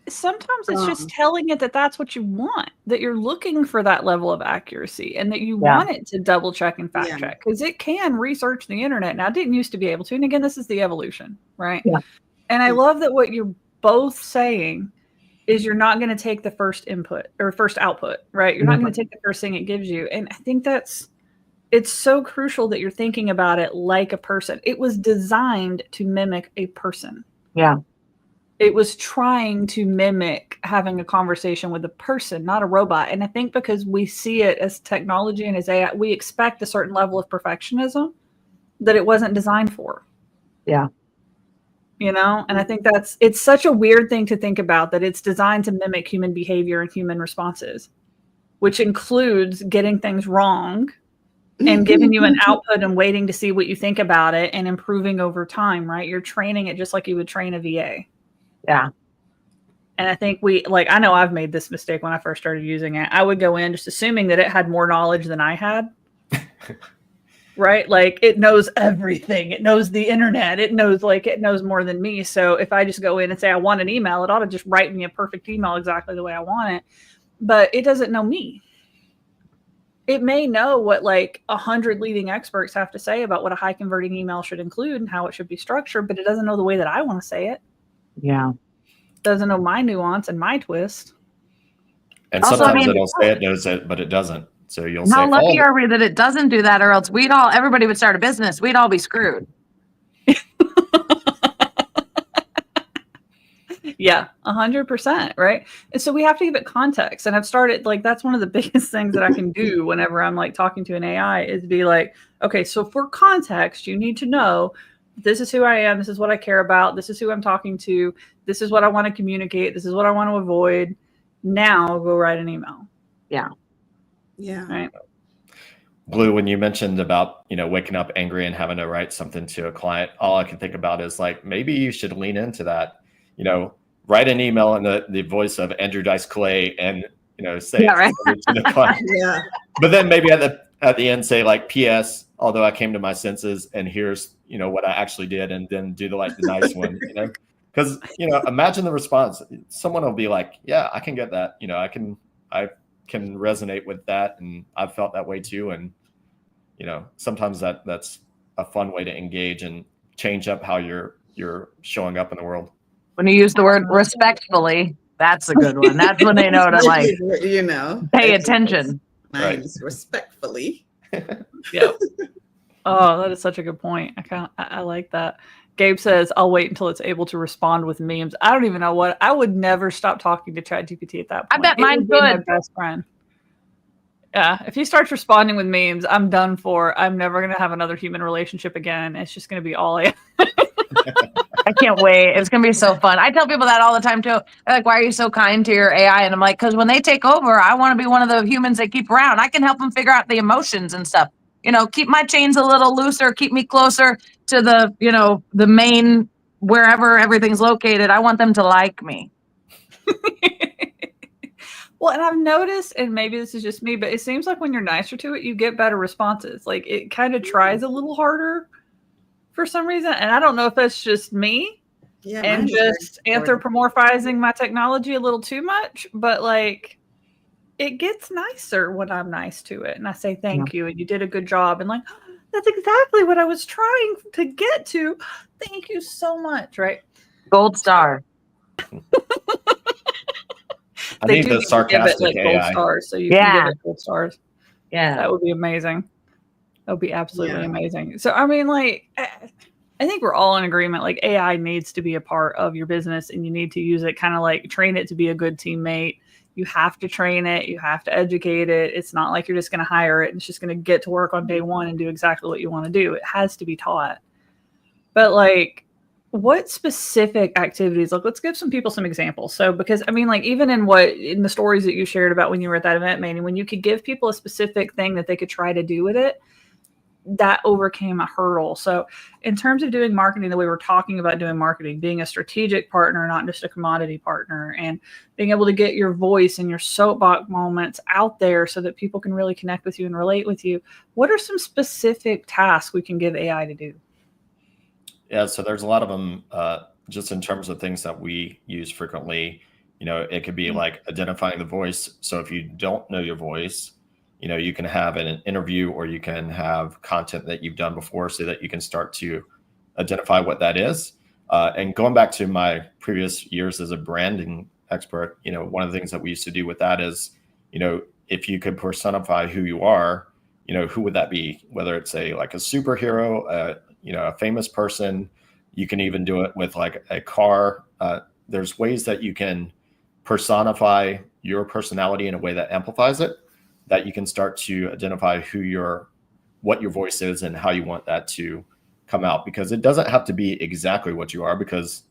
Sometimes it's just telling it that that's what you want, that you're looking for that level of accuracy and that you want it to double check and fact check, because it can research the internet. Now, it didn't used to be able to. And again, this is the evolution, right? Yeah. And I love that what you're both saying is you're not going to take the first input or first output, right? You're not going to take the first thing it gives you. And I think it's so crucial that you're thinking about it like a person. It was designed to mimic a person. Yeah. It was trying to mimic having a conversation with a person, not a robot. And I think because we see it as technology and as AI, we expect a certain level of perfectionism that it wasn't designed for. Yeah. You know, and I think it's such a weird thing to think about, that it's designed to mimic human behavior and human responses, which includes getting things wrong and giving you an output and waiting to see what you think about it and improving over time, right? You're training it just like you would train a VA. Yeah. And I think I know I've made this mistake when I first started using it. I would go in just assuming that it had more knowledge than I had. Right? Like, it knows everything. It knows the internet. It knows more than me. So if I just go in and say, I want an email, it ought to just write me a perfect email exactly the way I want it. But it doesn't know me. It may know what 100 leading experts have to say about what a high converting email should include and how it should be structured, but it doesn't know the way that I want to say it. Yeah. Doesn't know my nuance and my twist. And Also, sometimes it'll say it knows it, but it doesn't. So you'll say, how lucky are we that it doesn't do that, or else everybody would start a business. We'd all be screwed. Yeah, 100%. Right. And so we have to give it context. And I've started, that's one of the biggest things that I can do whenever I'm talking to an AI is be like, okay, so for context, you need to know this is who I am. This is what I care about. This is who I'm talking to. This is what I want to communicate. This is what I want to avoid. Now go write an email. Yeah. Yeah. Right. Blue, when you mentioned about, waking up angry and having to write something to a client, all I can think about is maybe you should lean into that, write an email in the voice of Andrew Dice Clay and, say right. to the client. Yeah. But then maybe at the end say P.S. although I came to my senses and here's, what I actually did, and then do the nice one, because, imagine the response. Someone will be like, yeah, I can get that. I can resonate with that. And I've felt that way too. And, sometimes that's a fun way to engage and change up how you're showing up in the world. When you use the word respectfully, that's a good one. That's when they know to pay attention. Mine's respectfully. Yep. Oh, that is such a good point. I like that. Gabe says, I'll wait until it's able to respond with memes. I don't even know what. I would never stop talking to ChatGPT at that point. I bet mine would be my best friend. Yeah. If he starts responding with memes, I'm done for. I'm never going to have another human relationship again. It's just going to be all I I can't wait. It's going to be so fun. I tell people that all the time too. They're like, why are you so kind to your AI? And I'm like, because when they take over, I want to be one of the humans they keep around. I can help them figure out the emotions and stuff. Keep my chains a little looser, keep me closer to the main, wherever everything's located. I want them to like me. Well, and I've noticed, and maybe this is just me, but it seems like when you're nicer to it, you get better responses. It kind of tries a little harder for some reason. And I don't know if that's just me and just anthropomorphizing my technology a little too much, but it gets nicer when I'm nice to it. And I say, thank you. And you did a good job. And that's exactly what I was trying to get to. Thank you so much. Right. Gold star. I need the sarcastic AI. Gold stars, so you can give it gold stars. Yeah. That would be amazing. That would be absolutely amazing. So, I mean, I think we're all in agreement. AI needs to be a part of your business, and you need to use it, kind of train it to be a good teammate. You have to train it. You have to educate it. It's not like you're just going to hire it and it's just going to get to work on day one and do exactly what you want to do. It has to be taught. But what specific activities? Let's give some people some examples. So, because I mean, even in the stories that you shared about when you were at that event, Manny, when you could give people a specific thing that they could try to do with it, that overcame a hurdle. So in terms of doing marketing, the way we're talking about doing marketing, being a strategic partner, not just a commodity partner, and being able to get your voice and your soapbox moments out there so that people can really connect with you and relate with you. What are some specific tasks we can give AI to do? Yeah, so there's a lot of them just in terms of things that we use frequently. It could be identifying the voice. So if you don't know your voice, you can have an interview, or you can have content that you've done before so that you can start to identify what that is. And going back to my previous years as a branding expert, one of the things that we used to do with that is, if you could personify who you are, who would that be? Whether it's a superhero, a famous person, you can even do it with a car, there's ways that you can personify your personality in a way that amplifies it, that you can start to identify what your voice is and how you want that to come out, because it doesn't have to be exactly what you are, because,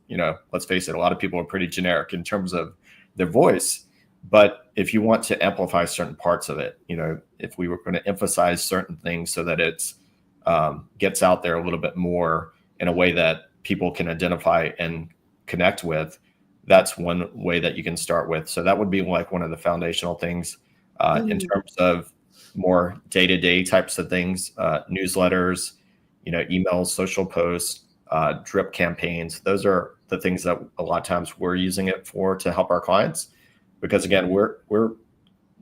let's face it, a lot of people are pretty generic in terms of their voice. But if you want to amplify certain parts of it, if we were going to emphasize certain things so that it's gets out there a little bit more in a way that people can identify and connect with, that's one way that you can start with. So that would be like one of the foundational things in terms of more day-to-day types of things, newsletters, emails, social posts, drip campaigns. Those are the things that a lot of times we're using it for to help our clients, because again, we're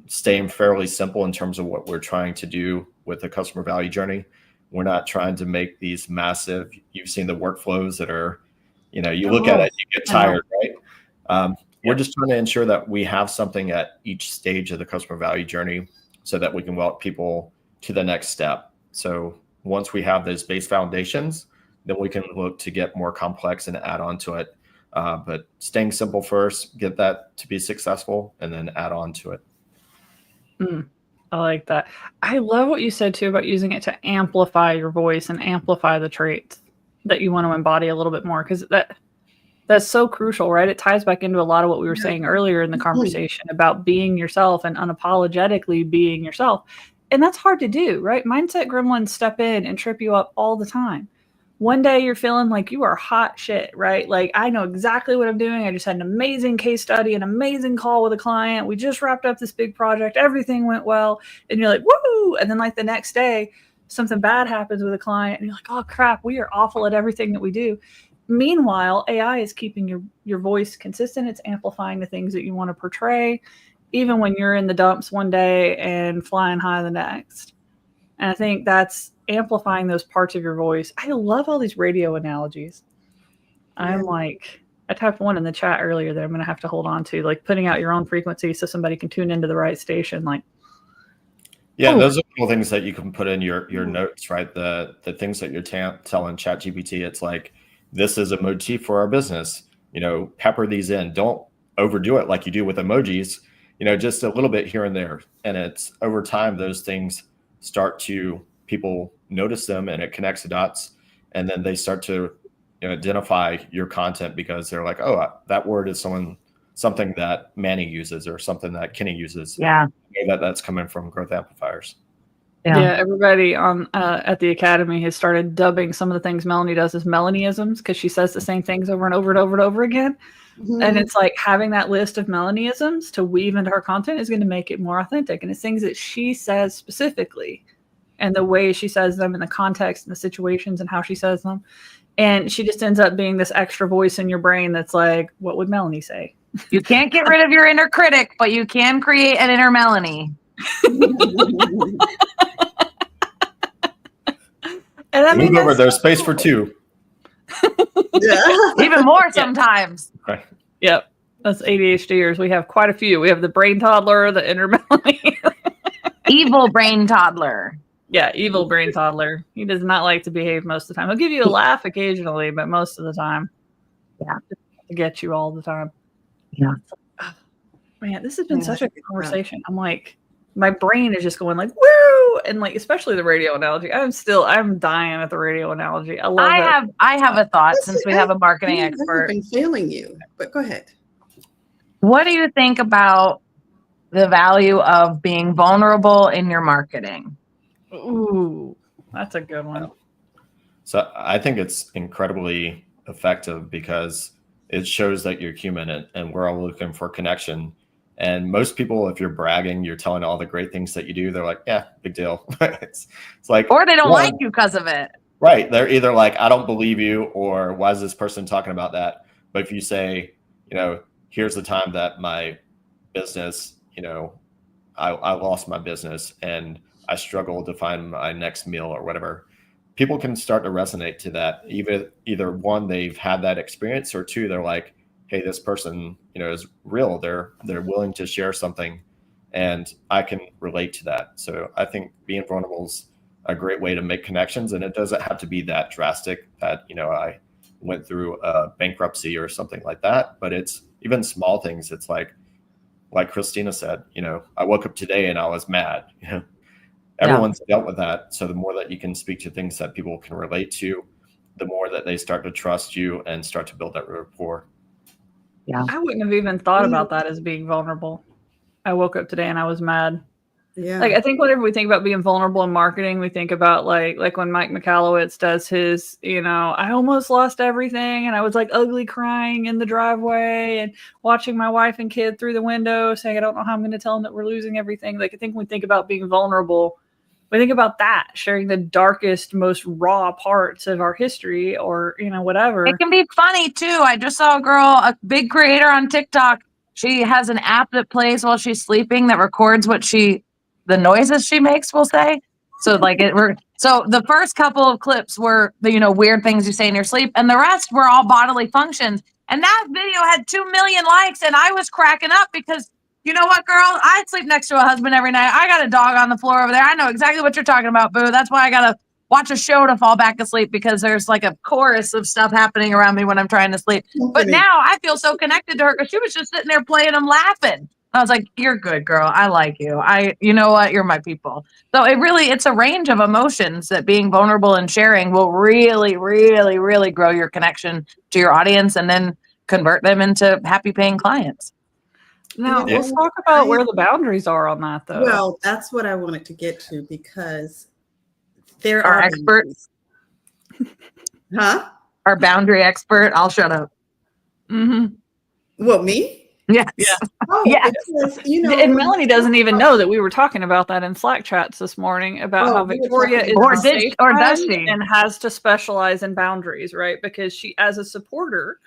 staying fairly simple in terms of what we're trying to do with the customer value journey. We're not trying to make these massive, you've seen the workflows that are, you look at it, you get tired, right? We're just trying to ensure that we have something at each stage of the customer value journey so that we can walk people to the next step. So once we have those base foundations, then we can look to get more complex and add on to it. But staying simple first, get that to be successful, and then add on to it. I like that. I love what you said too about using it to amplify your voice and amplify the traits that you want to embody a little bit more, because that's so crucial, right? It ties back into a lot of what we were saying earlier in the conversation about being yourself and unapologetically being yourself. And that's hard to do, right? Mindset gremlins step in and trip you up all the time. One day you're feeling like you are hot shit, right? Like, I know exactly what I'm doing. I just had an amazing case study, an amazing call with a client. We just wrapped up this big project. Everything went well. And you're like, woo! And then like the next day, something bad happens with a client and you're like, oh crap, we are awful at everything that we do. Meanwhile, AI is keeping your voice consistent. It's amplifying the things that you want to portray, even when you're in the dumps one day and flying high the next. And I think that's amplifying those parts of your voice. I love all these radio analogies. I'm like, I typed one in the chat earlier that I'm going to have to hold on to, like putting out your own frequency so somebody can tune into the right station. Like, yeah, those are cool things that you can put in your notes, right? The things that you're telling ChatGPT, it's like, this is a motif for our business, pepper these in. Don't overdo it like you do with emojis, just a little bit here and there. And it's over time, those things start to, people notice them and it connects the dots. And then they start to identify your content because they're like, oh, that word is something that Manny uses or something that Kenny uses. Yeah. That's coming from Growth Amplifiers. Yeah, everybody on at the Academy has started dubbing some of the things Melanie does as Melanieisms, because she says the same things over and over and over and over again. And it's like having that list of Melanieisms to weave into her content is going to make it more authentic. And it's things that she says specifically and the way she says them and the context and the situations and how she says them. And she just ends up being this extra voice in your brain that's like, what would Melanie say? You can't get rid of your inner critic, but you can create an inner Melanie. And I mean, move over, there's space for two. Even more sometimes. Right. Yep. That's ADHDers. We have quite a few. We have the brain toddler, the inner Melanie. Evil brain toddler. Yeah, evil brain toddler. He does not like to behave most of the time. He'll give you a laugh occasionally, but most of the time, to get you all the time. Yeah. Man, this has been such a good conversation. I'm like, my brain is just going like, woo! And like, especially the radio analogy. I'm dying at the radio analogy. I love it. I have a thought since we have a marketing expert. I've been failing you, but go ahead. What do you think about the value of being vulnerable in your marketing? Ooh, that's a good one. So I think it's incredibly effective because it shows that you're human and we're all looking for connection. And most people, if you're bragging, you're telling all the great things that you do, they're like, yeah, big deal. it's like, or they don't like you because of it. Right. They're either like, I don't believe you, or why is this person talking about that? But if you say, here's the time that my business, I lost my business and I struggled to find my next meal or whatever, people can start to resonate to that. Either one, they've had that experience, or two, they're like, hey, this person, is real. They're willing to share something and I can relate to that. So I think being vulnerable is a great way to make connections, and it doesn't have to be that drastic that, went through a bankruptcy or something like that. But it's even small things. It's like Christina said, I woke up today and I was mad. Everyone's dealt with that. So the more that you can speak to things that people can relate to, the more that they start to trust you and start to build that rapport. Yeah. I wouldn't have even thought about that as being vulnerable. I woke up today and I was mad. Yeah. Like, I think whenever we think about being vulnerable in marketing, we think about like when Mike Michalowicz does his, I almost lost everything and I was like ugly crying in the driveway and watching my wife and kid through the window saying, I don't know how I'm going to tell them that we're losing everything. Like, I think when we think about being vulnerable, we think about that, sharing the darkest, most raw parts of our history or, whatever. It can be funny too. I just saw a big creator on TikTok. She has an app that plays while she's sleeping that records the noises she makes, we'll say. So so the first couple of clips were the, weird things you say in your sleep, and the rest were all bodily functions. And that video had 2 million likes, and I was cracking up because you know what, girl? I sleep next to a husband every night. I got a dog on the floor over there. I know exactly what you're talking about, boo. That's why I gotta watch a show to fall back asleep, because there's like a chorus of stuff happening around me when I'm trying to sleep. But now I feel so connected to her because she was just sitting there playing them laughing. I was like, you're good, girl. I like you. You know what? You're my people. So it's a range of emotions that being vulnerable and sharing will really, really, really grow your connection to your audience and then convert them into happy paying clients. Now, let's talk about where the boundaries are on that, though. Well, that's what I wanted to get to, because there Our are experts. Huh? Our boundary expert. I'll shut up. Mm-hmm. Well, me? Yes. Yeah. Oh, yes. Because, and Melanie doesn't even know that we were talking about that in Slack chats this morning about how Victoria is does she? and has to specialize in boundaries, right? Because she, as a supporter,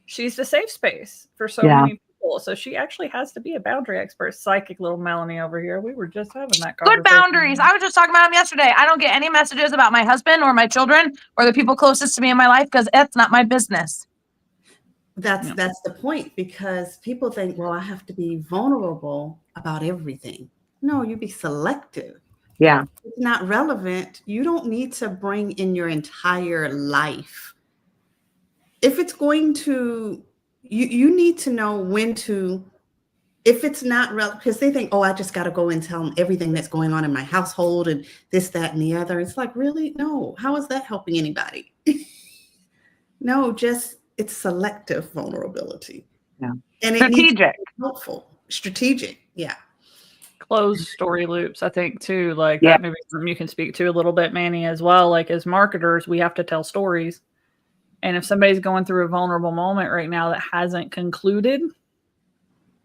she's the safe space for so many people. So she actually has to be a boundary expert. Psychic little Melanie over here. We were just having that conversation. Good boundaries. I was just talking about them yesterday. I don't get any messages about my husband or my children or the people closest to me in my life because it's not my business. That's the point, because people think, well, I have to be vulnerable about everything. No, you be selective. Yeah. It's not relevant. You don't need to bring in your entire life. If it's going to, you need to know when to, if it's not relevant, because they think, oh, I just got to go and tell them everything that's going on in my household and this, that, and the other. It's like, really? No. How is that helping anybody? No, just it's selective vulnerability. Yeah. And strategic. It needs to be helpful. Strategic. Yeah. Closed story loops, I think, too. Like that maybe something you can speak to a little bit, Manny, as well. Like as marketers, we have to tell stories. And if somebody's going through a vulnerable moment right now that hasn't concluded,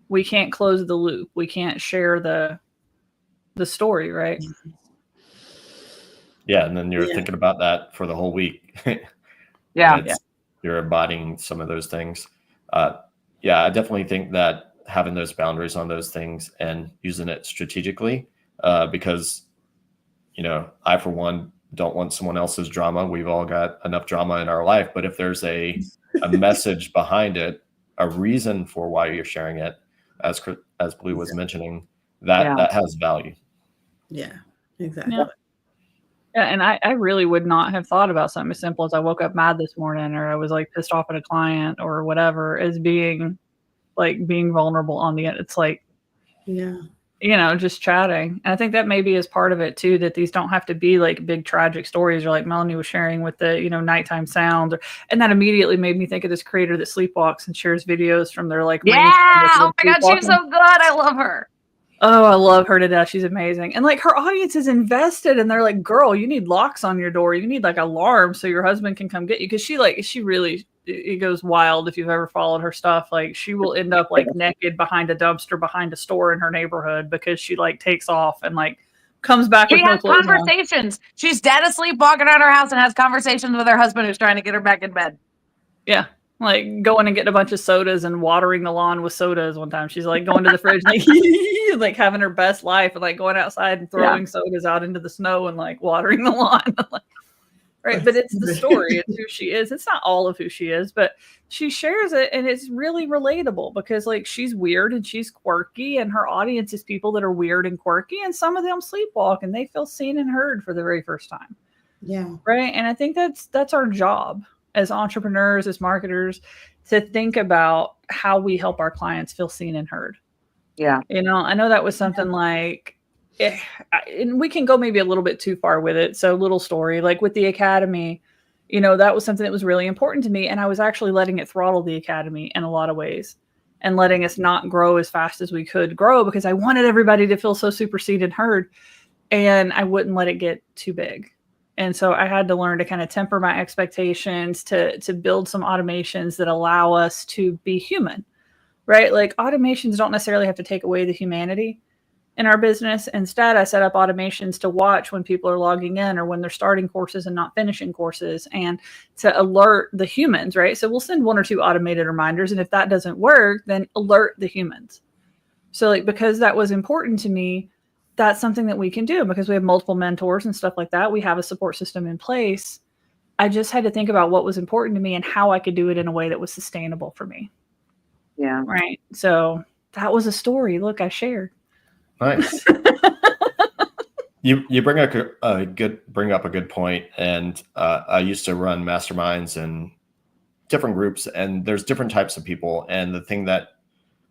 we can't close the loop. We can't share the story, right? Yeah, and then you're thinking about that for the whole week. You're embodying some of those things. I definitely think that having those boundaries on those things and using it strategically, because, I, for one, don't want someone else's drama. We've all got enough drama in our life. But if there's a message behind it, a reason for why you're sharing it, as Blue was mentioning, that has value. Yeah, exactly. Yeah, and I really would not have thought about something as simple as I woke up mad this morning or I was like pissed off at a client or whatever as being vulnerable on the end. It's like, just chatting. And I think that maybe is part of it too, that these don't have to be like big tragic stories or like Melanie was sharing with the, nighttime sounds. And that immediately made me think of this creator that sleepwalks and shares videos from their like. Yeah. Oh my God. She's so good. I love her. Oh, I love her to death. She's amazing. And like her audience is invested and they're like, girl, you need locks on your door. You need like alarms so your husband can come get you. Cause she really, it goes wild. If you've ever followed her stuff, like she will end up like naked behind a dumpster, behind a store in her neighborhood because she like takes off and like comes back with no clothes on. Conversations. She's dead asleep walking around her house and has conversations with her husband who's trying to get her back in bed. Yeah. Like going and getting a bunch of sodas and watering the lawn with sodas one time. She's like going to the fridge, like having her best life and like going outside and throwing sodas out into the snow and like watering the lawn. Right. But it's the story. It's who she is. It's not all of who she is, but she shares it and it's really relatable because like she's weird and she's quirky and her audience is people that are weird and quirky and some of them sleepwalk and they feel seen and heard for the very first time. Yeah. Right. And I think that's our job. as entrepreneurs, as marketers, to think about how we help our clients feel seen and heard. Yeah. You know, I know that was something like, and we can go maybe a little bit too far with it. So little story, like with the academy, you know, that was something that was really important to me. And I was actually letting it throttle the academy in a lot of ways and letting us not grow as fast as we could grow because I wanted everybody to feel so super seen and heard. And I wouldn't let it get too big. And so I had to learn to kind of temper my expectations, to build some automations that allow us to be human, right? Like automations don't necessarily have to take away the humanity in our business. Instead, I set up automations to watch when people are logging in or when they're starting courses and not finishing courses, and to alert the humans, right? So we'll send 1 or 2 automated reminders. And if that doesn't work, then alert the humans. So like, because that was important to me, that's something that we can do because we have multiple mentors and stuff like that. We have a support system in place. I just had to think about what was important to me and how I could do it in a way that was sustainable for me. Yeah. Right. So that was a story. Look, I shared. Nice. You bring up a good point. And I used to run masterminds and different groups, and there's different types of people. And the thing that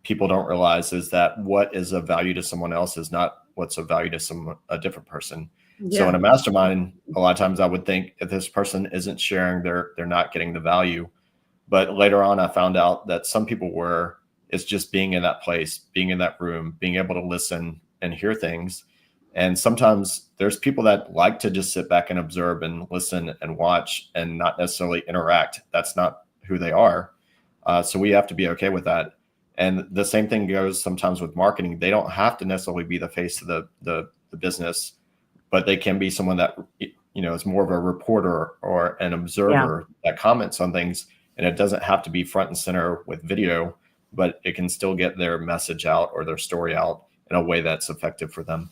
people don't realize is that what is of value to someone else is not what's of value to a different person. Yeah. So in a mastermind, a lot of times I would think if this person isn't sharing, they're not getting the value. But later on, I found out that some people were. It's just being in that place, being in that room, being able to listen and hear things. And sometimes there's people that like to just sit back and observe and listen and watch and not necessarily interact. That's not who they are. So we have to be okay with that. And the same thing goes sometimes with marketing. They don't have to necessarily be the face of the business, but they can be someone that, you know, is more of a reporter or an observer that comments on things. And it doesn't have to be front and center with video, but it can still get their message out or their story out in a way that's effective for them.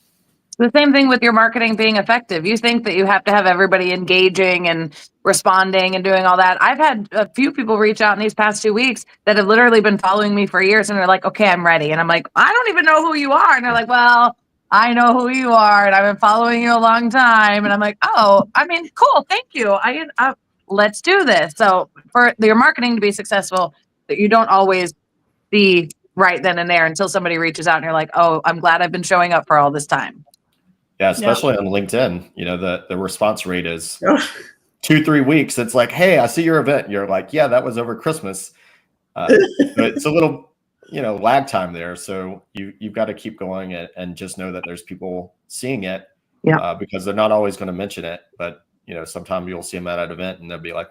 The same thing with your marketing being effective. You think that you have to have everybody engaging and responding and doing all that. I've had a few people reach out in these past 2 weeks that have literally been following me for years, and they're like, okay, I'm ready. And I'm like, I don't even know who you are. And they're like, well, I know who you are, and I've been following you a long time. And I'm like, oh, I mean, cool. Thank you. Let's do this. So for your marketing to be successful, that you don't always be right then and there until somebody reaches out and you're like, oh, I'm glad I've been showing up for all this time. Yeah, especially on LinkedIn, you know, the response rate is 2-3 weeks. It's like, hey, I see your event. You're like, yeah, that was over Christmas. But it's a little, you know, lag time there. So you've got to keep going and just know that there's people seeing it because they're not always going to mention it. But, you know, sometimes you'll see them at an event and they'll be like,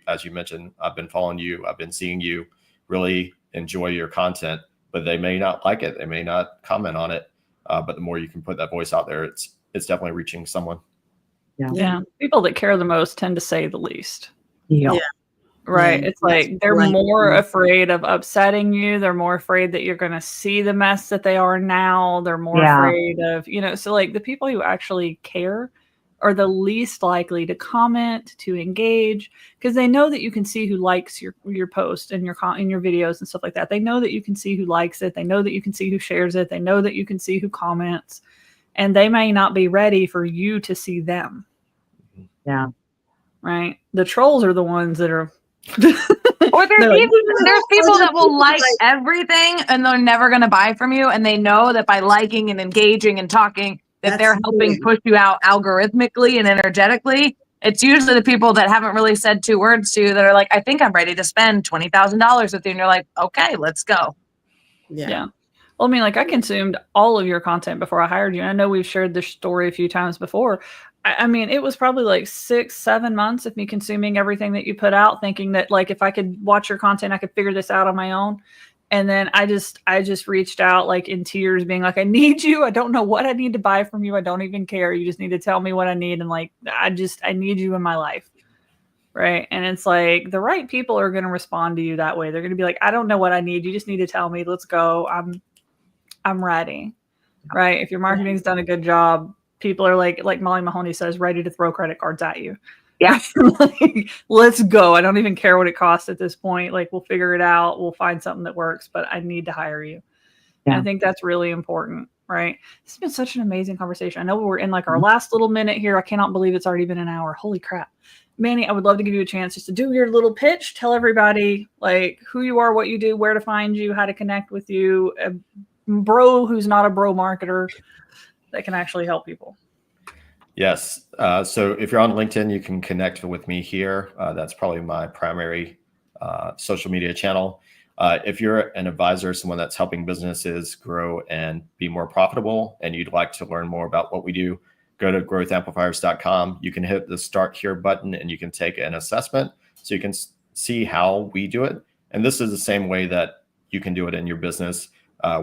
as you mentioned, I've been following you. I've been seeing you, really enjoy your content, but they may not like it. They may not comment on it. But the more you can put that voice out there, it's definitely reaching someone. Yeah. People that care the most tend to say the least. Yeah. Right. It's like they're more afraid of upsetting you. They're more afraid that you're going to see the mess that they are now. They're more afraid of, you know, so like the people who actually care are the least likely to comment, to engage, because they know that you can see who likes your post and your videos and stuff like that. They know that you can see who likes it. They know that you can see who shares it. They know that you can see who comments, and they may not be ready for you to see them. Yeah. Right. The trolls are the ones that are. Or there's people that will like everything and they're never going to buy from you. And they know that by liking and engaging and talking, that they're helping push you out algorithmically and energetically. It's usually the people that haven't really said 2 words to you that are like, I think I'm ready to spend $20,000 with you. And you're like, okay, let's go. Yeah. Well, I mean, like I consumed all of your content before I hired you. And I know we've shared this story a few times before. I mean, it was probably like 6-7 months of me consuming everything that you put out, thinking that like if I could watch your content, I could figure this out on my own. And then I just reached out like in tears, being like, I need you. I don't know what I need to buy from you. I don't even care. You just need to tell me what I need. And like, I need you in my life. Right. And it's like the right people are going to respond to you that way. They're going to be like, I don't know what I need. You just need to tell me. Let's go. I'm ready. Right. If your marketing's done a good job, people are like Molly Mahoney says, ready to throw credit cards at you. Yeah. Like, let's go. I don't even care what it costs at this point. Like, we'll figure it out. We'll find something that works, but I need to hire you. Yeah. I think that's really important. Right. This has been such an amazing conversation. I know we're in like our last little minute here. I cannot believe it's already been an hour. Holy crap. Manny, I would love to give you a chance just to do your little pitch. Tell everybody like who you are, what you do, where to find you, how to connect with you. A bro who's not a bro marketer that can actually help people. Yes. So if you're on LinkedIn, you can connect with me here. That's probably my primary social media channel. If you're an advisor, someone that's helping businesses grow and be more profitable, and you'd like to learn more about what we do, go to growthamplifiers.com. You can hit the Start Here button and you can take an assessment so you can see how we do it. And this is the same way that you can do it in your business.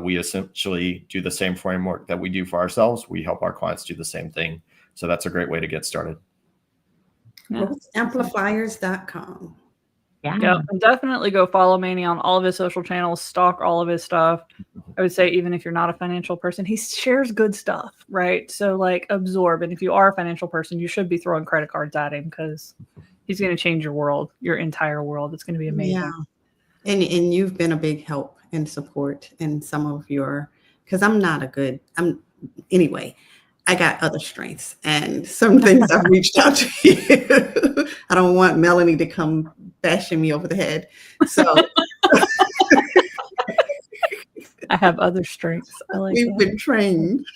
We essentially do the same framework that we do for ourselves. We help our clients do the same thing. So that's a great way to get started. Yeah. Amplifiers.com. Yeah, and definitely go follow Manny on all of his social channels, stalk all of his stuff. I would say even if you're not a financial person, he shares good stuff, right? So like absorb. And if you are a financial person, you should be throwing credit cards at him because he's going to change your world, your entire world. It's going to be amazing. Yeah. And you've been a big help and support in some of your, because anyway, I got other strengths and some things I've reached out to you. I don't want Melanie to come bashing me over the head. So I have other strengths. I like we've been trained.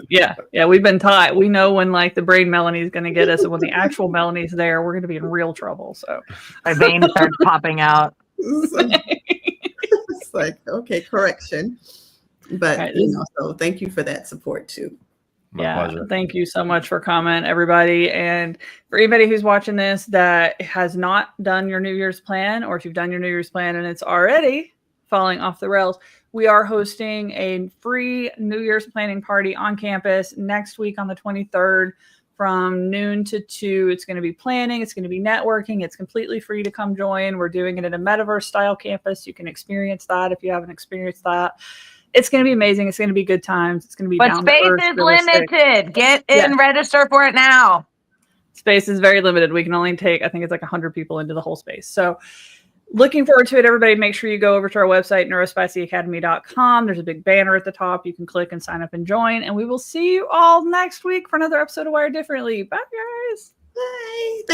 Yeah, we've been taught. We know when like the brain Melanie is going to get us, and when the actual Melanie's there, we're going to be in real trouble. So my vein starts popping out. It's like, okay, correction. But right, so thank you for that support too. My pleasure. Thank you so much for comment, everybody. And for anybody who's watching this that has not done your New Year's plan, or if you've done your New Year's plan and it's already falling off the rails, we are hosting a free New Year's planning party on campus next week on the 23rd from noon to 2. It's going to be planning. It's going to be networking. It's completely free to come join. We're doing it in a metaverse style campus. You can experience that if you haven't experienced that. It's going to be amazing. It's going to be good times. It's going to be but down space to earth, is realistic. limited. Get in, register for it now. Space is very limited. We can only take, I think it's like 100 people into the whole space. So looking forward to it, everybody. Make sure you go over to our website, Neuro-Spicyacademy.com. There's a big banner at the top. You can click and sign up and join. And we will see you all next week for another episode of Wired Differently. Bye, guys. Bye. Thank